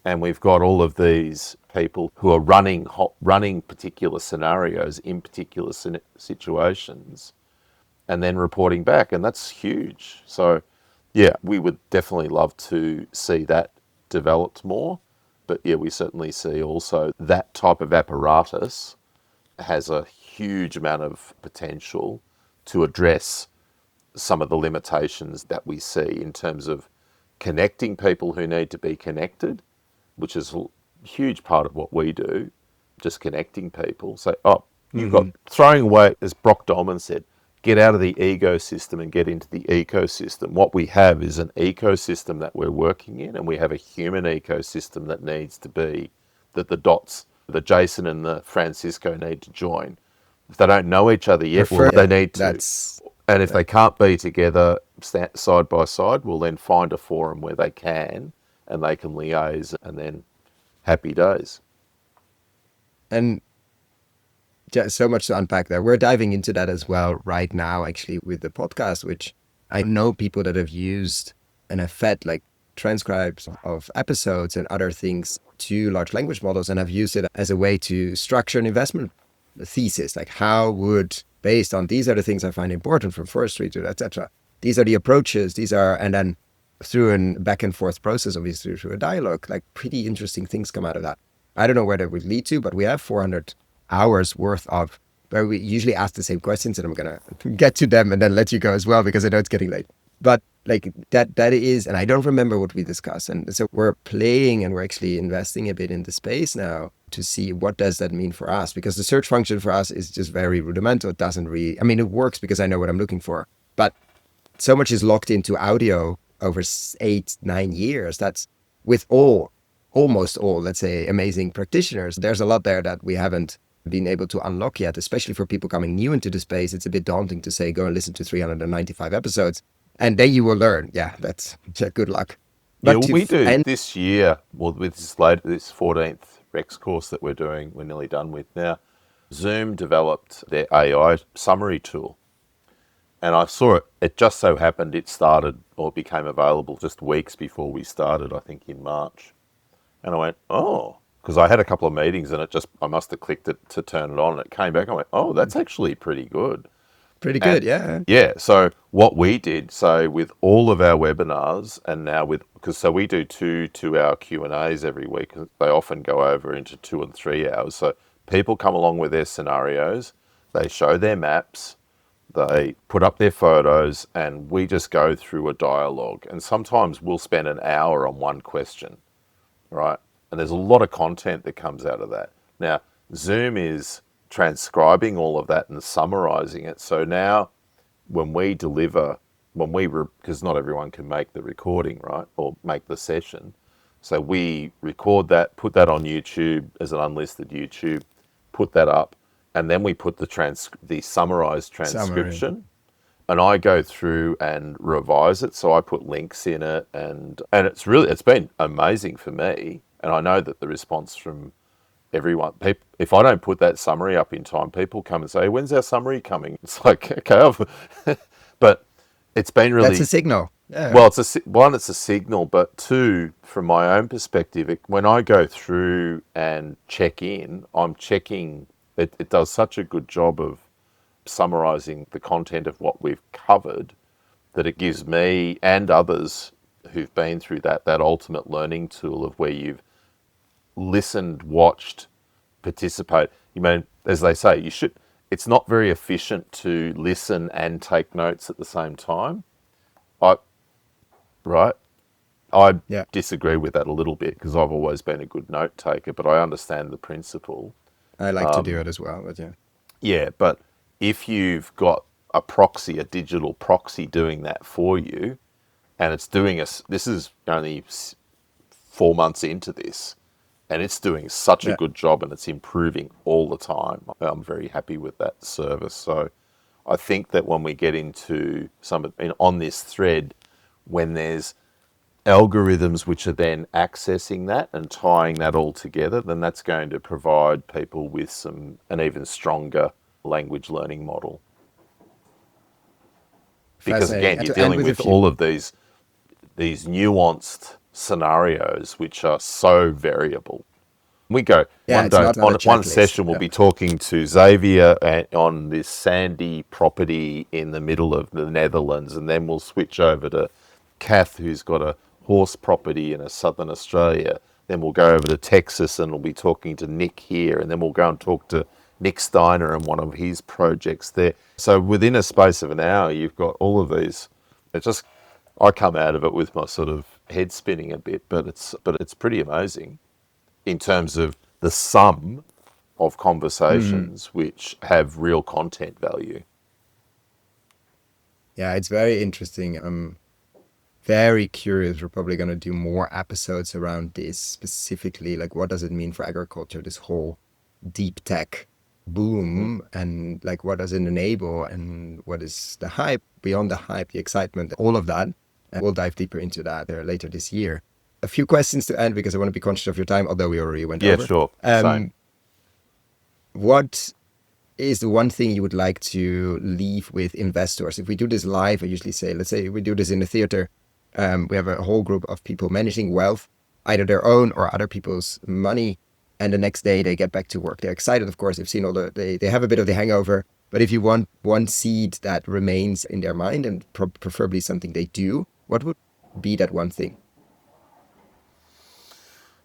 And we've got all of these people who are running particular scenarios in particular situations and then reporting back. And that's huge. So, yeah, we would definitely love to see that developed more. But yeah, we certainly see also that type of apparatus has a huge amount of potential to address some of the limitations that we see in terms of connecting people who need to be connected, which is a huge part of what we do, just connecting people. So, you've got throwing away, as Brock Dolman said, get out of the ecosystem and get into the ecosystem. What we have is an ecosystem that we're working in, and we have a human ecosystem that needs to be, that the dots, the Jason and the Francisco need to join. If they don't know each other yet, they need to. And if they can't be together side by side, we'll then find a forum where they can, and they can liaise, and then happy days. And so much to unpack there. We're diving into that as well right now, actually, with the podcast, which I know people that have used and have fed like transcribes of episodes and other things to large language models, and have used it as a way to structure an investment thesis. Like, how would, based on these are the things I find important from forestry to etc. These are the approaches, and then through a back and forth process, obviously through a dialogue, like pretty interesting things come out of that. I don't know where that would lead to, but we have 400 hours worth of where we usually ask the same questions, and I'm going to get to them and then let you go as well, because I know it's getting late. But like that is, and I don't remember what we discussed. And so we're playing, and we're actually investing a bit in the space now to see what does that mean for us, because the search function for us is just very rudimental. It doesn't really, I mean, it works because I know what I'm looking for, but so much is locked into audio over 8-9 years. That's with almost all, let's say, amazing practitioners. There's a lot there that we haven't been able to unlock yet, especially for people coming new into the space. It's a bit daunting to say, go and listen to 395 episodes and then you will learn. Yeah, that's good luck. But we do this year, well, with this 14th Rex course that we're doing, we're nearly done with now. Zoom developed their AI summary tool. And I saw it, it just so happened it started or became available just weeks before we started, I think in March. And I went, because I had a couple of meetings and I must have clicked it to turn it on and it came back. I went, that's actually pretty good. Yeah. Yeah. So what we did, so with all of our webinars and now so we do 2 2-hour Q&As every week. They often go over into 2 and 3 hours. So people come along with their scenarios, they show their maps, they put up their photos, and we just go through a dialogue. And sometimes we'll spend an hour on one question, right? And there's a lot of content that comes out of that. Now, Zoom is transcribing all of that and summarizing it. So now when we deliver, because not everyone can make the recording, right, or make the session. So we record that, put that on YouTube as an unlisted YouTube, put that up, and then we put the summarized transcription. And I go through and revise it. So I put links in it, and it's been amazing for me. And I know that the response from everyone, if I don't put that summary up in time, people come and say, when's our summary coming? It's like, okay, but it's been really... That's a signal. Yeah. Well, it's a signal, but two, from my own perspective, when I go through and check in, I'm checking, it does such a good job of summarizing the content of what we've covered that it gives me and others who've been through that ultimate learning tool of where you've listened, watched, participate. You mean, as they say, it's not very efficient to listen and take notes at the same time. I disagree with that a little bit because I've always been a good note taker, but I understand the principle. I like to do it as well, but yeah. Yeah, but if you've got a digital proxy doing that for you, and it's doing this is only 4 months into this, and it's doing such a good job and it's improving all the time. I'm very happy with that service. So I think that when we get into on this thread, when there's algorithms which are then accessing that and tying that all together, then that's going to provide people with an even stronger language learning model. Because again, you're dealing with all of these nuanced scenarios which are so variable. We go one session. We'll be talking to Xavier on this sandy property in the middle of the Netherlands, and then we'll switch over to Kath, who's got a horse property in southern Australia. Then we'll go over to Texas, and we'll be talking to Nick here, and then we'll go and talk to Nick Steiner and one of his projects there. So within a space of an hour, you've got all of these. I come out of it with my sort of head spinning a bit, but it's pretty amazing in terms of the sum of conversations which have real content value. Yeah, it's very interesting. I'm very curious. We're probably going to do more episodes around this specifically. Like, what does it mean for agriculture, this whole deep tech Mm. boom, and like, what does it enable, and what is the hype, beyond the hype, the excitement, all of that. And we'll dive deeper into that later this year. A few questions to end because I want to be conscious of your time, although we already went Yeah, over. sure. Same. What is the one thing you would like to leave with investors? If we do this live, I usually say, let's say we do this in a theater, we have a whole group of people managing wealth, either their own or other people's money. And the next day they get back to work. They're excited, of course. They've seen they have a bit of the hangover. But if you want one seed that remains in their mind and preferably something they do, what would be that one thing?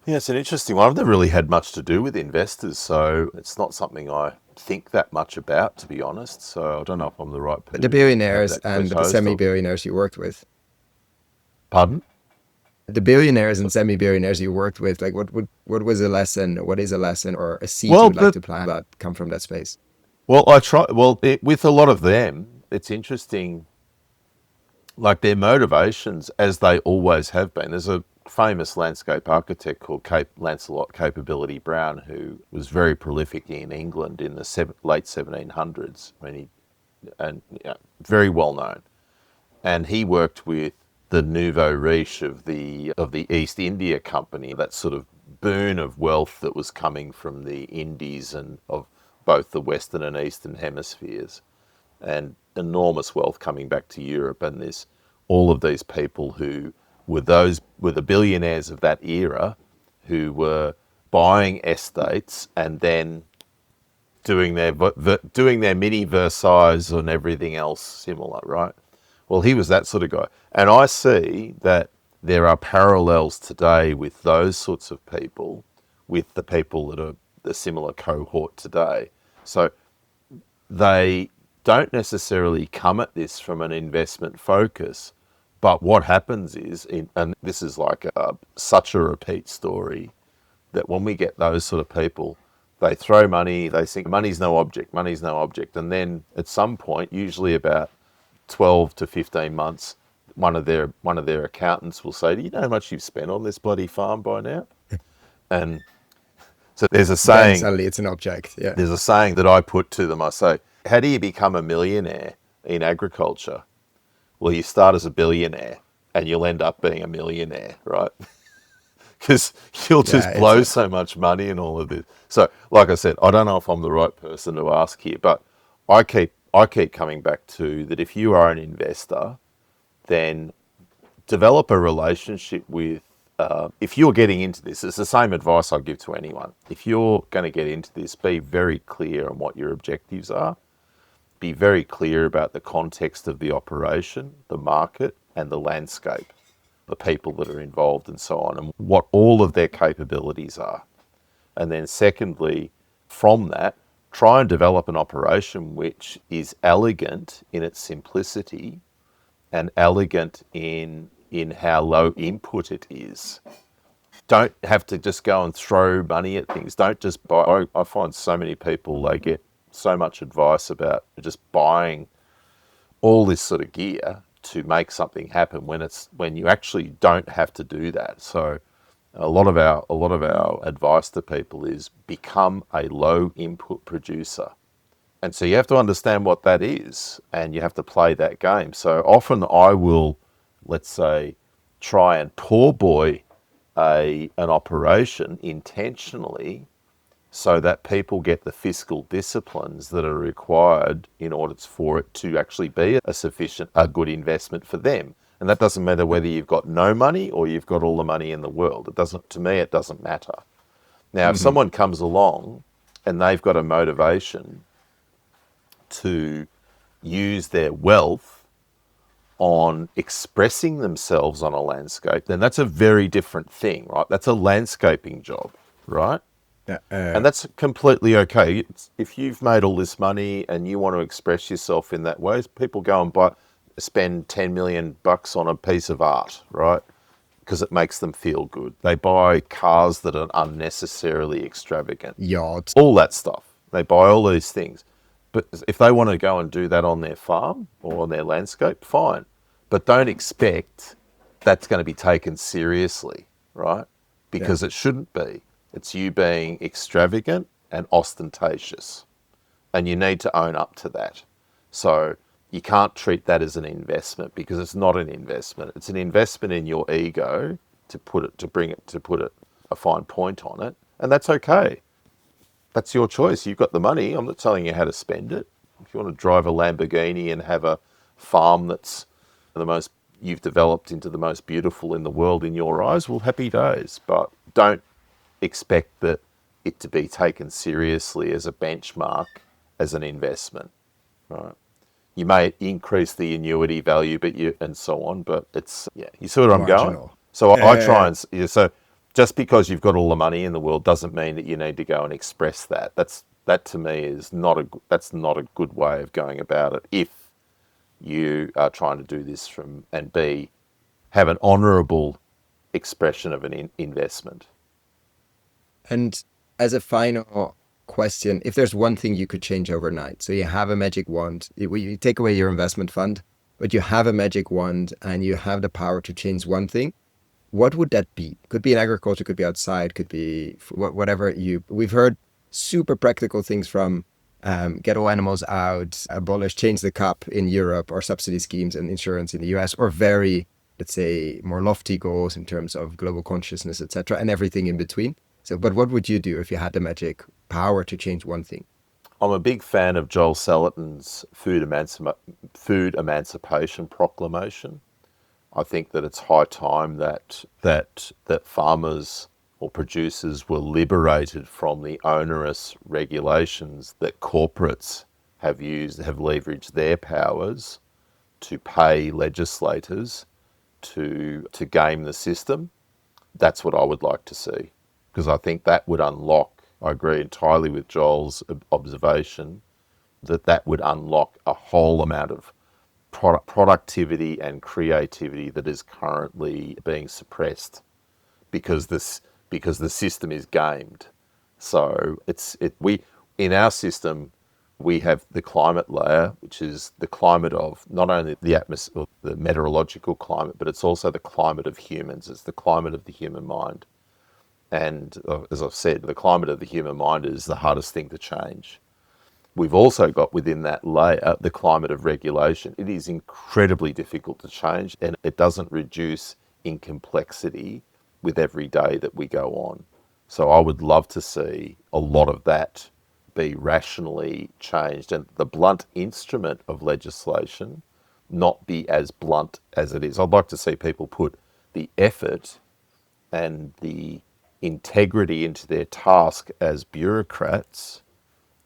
Yeah, it's an interesting one. I've never really had much to do with investors, so it's not something I think that much about, to be honest. So I don't know if I'm the right But the person to have billionaires that and question the posed. Or, semi-billionaires you worked with, pardon? the billionaires and semi-billionaires you worked with, like what was a lesson? What is a lesson or a seed you Well, would like the to plant that come from that space? well, I try. Well, with a lot of them, it's interesting. Like their motivations, as they always have been. There's a famous landscape architect called Lancelot Capability Brown, who was very prolific in England in the late 1700s. I mean, very well known, and he worked with the nouveau riche of the East India Company, that sort of boon of wealth that was coming from the Indies and of both the Western and Eastern hemispheres, and enormous wealth coming back to Europe. And there's all of these people who were the billionaires of that era, who were buying estates and then doing their mini Versailles and everything else similar, right? Well, he was that sort of guy, and I see that there are parallels today with those sorts of people, with the people that are the similar cohort today. So they don't necessarily come at this from an investment focus, but what happens is, and this is like such a repeat story, that when we get those sort of people, they throw money, they think money's no object. And then at some point, usually about 12 to 15 months, one of their accountants will say, "Do you know how much you've spent on this bloody farm by now?" And so Then suddenly it's an object. Yeah. there's a saying that I put to them. I say, "How do you become a millionaire in agriculture?" Well, you start as a billionaire and you'll end up being a millionaire, right? Because you'll Yeah. just blow so much money and all of this. So, like I said, I don't know if I'm the right person to ask here, but I keep coming back to that. If you are an investor, then develop a relationship with. If you're getting into this, it's the same advice I give to anyone. If you're going to get into this, be very clear on what your objectives are. Be very clear about the context of the operation, the market, and the landscape, the people that are involved, and so on, and what all of their capabilities are. And then, secondly, from that, try and develop an operation which is elegant in its simplicity and elegant in how low input it is. Don't have to just go and throw money at things. Don't just buy. I find so many people, they get so much advice about just buying all this sort of gear to make something happen when you actually don't have to do that. So a lot of our advice to people is become a low input producer. And so you have to understand what that is, and you have to play that game. So often I will, let's say, try and poor boy an operation intentionally so that people get the fiscal disciplines that are required in order for it to actually be a good investment for them. And that doesn't matter whether you've got no money or you've got all the money in the world. It doesn't, to me, it doesn't matter. Now, if Hmm. someone comes along and they've got a motivation to use their wealth on expressing themselves on a landscape, then that's a very different thing, right? That's a landscaping job, right? Yeah. And that's completely okay. If you've made all this money and you want to express yourself in that way, people go and buy. spend 10 million bucks on a piece of art, right? Because it makes them feel good. They buy cars that are unnecessarily extravagant. Yachts. All that stuff. They buy all these things. But if they want to go and do that on their farm or on their landscape, fine. But don't expect that's going to be taken seriously, right? Because it shouldn't be. It's you being extravagant and ostentatious. And you need to own up to that. So you can't treat that as an investment, because it's not an investment. It's an investment in your ego, to put a fine point on it. And that's okay. That's your choice. You've got the money. I'm not telling you how to spend it. If you want to drive a Lamborghini and have a farm that's you've developed into the most beautiful in the world in your eyes, well, happy days. But don't expect it to be taken seriously as a benchmark, as an investment, right? You may increase the annuity value, and so on, but it's, you see what I'm going? Marginal. So I try and, so just because you've got all the money in the world doesn't mean that you need to go and express that. That to me is that's not a good way of going about it, if you are trying to do this have an honourable expression of an investment. And as a final question, if there's one thing you could change overnight, so you have a magic wand, you take away your investment fund, but you have a magic wand and you have the power to change one thing, what would that be? Could be in agriculture, could be outside, could be whatever we've heard super practical things from get all animals out, change the CAP in Europe, or subsidy schemes and insurance in the US, or very, let's say, more lofty goals in terms of global consciousness, etc., and everything in between. So, but what would you do if you had the magic power to change one thing? I'm a big fan of Joel Salatin's food emancipation proclamation. I think that it's high time that farmers or producers were liberated from the onerous regulations that corporates have leveraged their powers to pay legislators to game the system. That's what I would like to see, because I think that would unlock, I agree entirely with Joel's observation, that would unlock a whole amount of productivity and creativity that is currently being suppressed because the system is gamed. So in our system, we have the climate layer, which is the climate of not only the atmosphere, the meteorological climate, but it's also the climate of humans. It's the climate of the human mind. And as I've said, the climate of the human mind is the hardest thing to change. We've also got within that layer the climate of regulation. It is incredibly difficult to change, and it doesn't reduce in complexity with every day that we go on. So I would love to see a lot of that be rationally changed, and the blunt instrument of legislation not be as blunt as it is. I'd like to see people put the effort and the integrity into their task as bureaucrats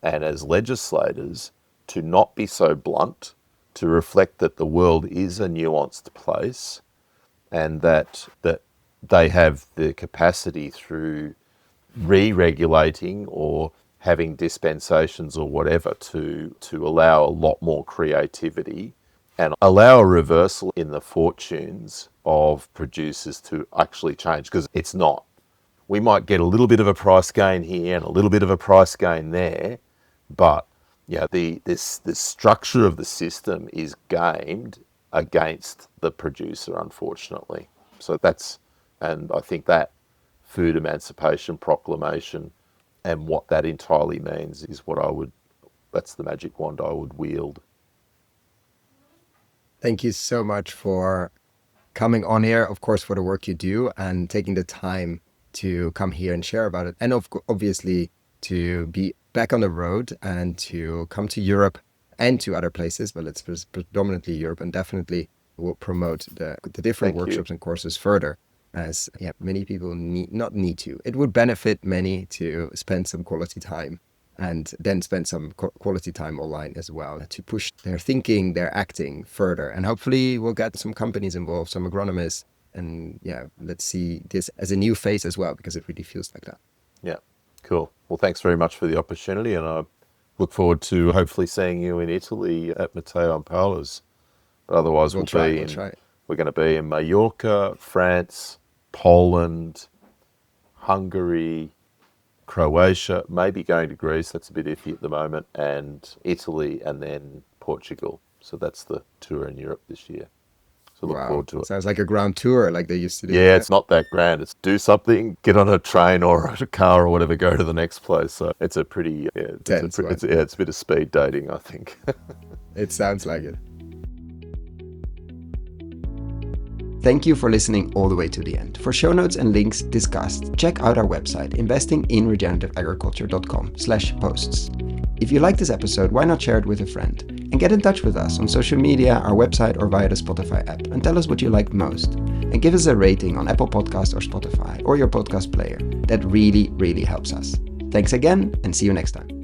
and as legislators to not be so blunt, to reflect that the world is a nuanced place, and that they have the capacity through re-regulating or having dispensations or whatever to allow a lot more creativity and allow a reversal in the fortunes of producers to actually change, because it's not. We might get a little bit of a price gain here and a little bit of a price gain there, but this structure of the system is gamed against the producer, unfortunately. So and I think that food emancipation proclamation and what that entirely means is that's the magic wand I would wield. Thank you so much for coming on here, of course, for the work you do and taking the time to come here and share about it. And obviously to be back on the road and to come to Europe and to other places, but it's predominantly Europe, and definitely will promote the different workshops and courses further, as many people it would benefit many to spend some quality time, and then spend some quality time online as well, to push their thinking, their acting further. And hopefully we'll get some companies involved, some agronomists, and let's see this as a new phase as well, because it really feels like that. Yeah, cool. Well, thanks very much for the opportunity, and I look forward to hopefully seeing you in Italy at Matteo and Paola's. Otherwise, We'll try. we're going to be in Mallorca, France, Poland, Hungary, Croatia, maybe going to Greece, that's a bit iffy at the moment, and Italy, and then Portugal. So that's the tour in Europe this year. So look forward to it. Sounds like a grand tour like they used to do. Yeah, it's not that grand. It's do something, get on a train or a car or whatever, go to the next place. So it's a pretty, Tense one. it's a bit of speed dating, I think. It sounds like it. Thank you for listening all the way to the end. For show notes and links discussed, check out our website, investinginregenerativeagriculture.com/posts. If you like this episode, why not share it with a friend? And get in touch with us on social media, our website, or via the Spotify app, and tell us what you liked most. And give us a rating on Apple Podcasts or Spotify, or your podcast player. That really, really helps us. Thanks again, and see you next time.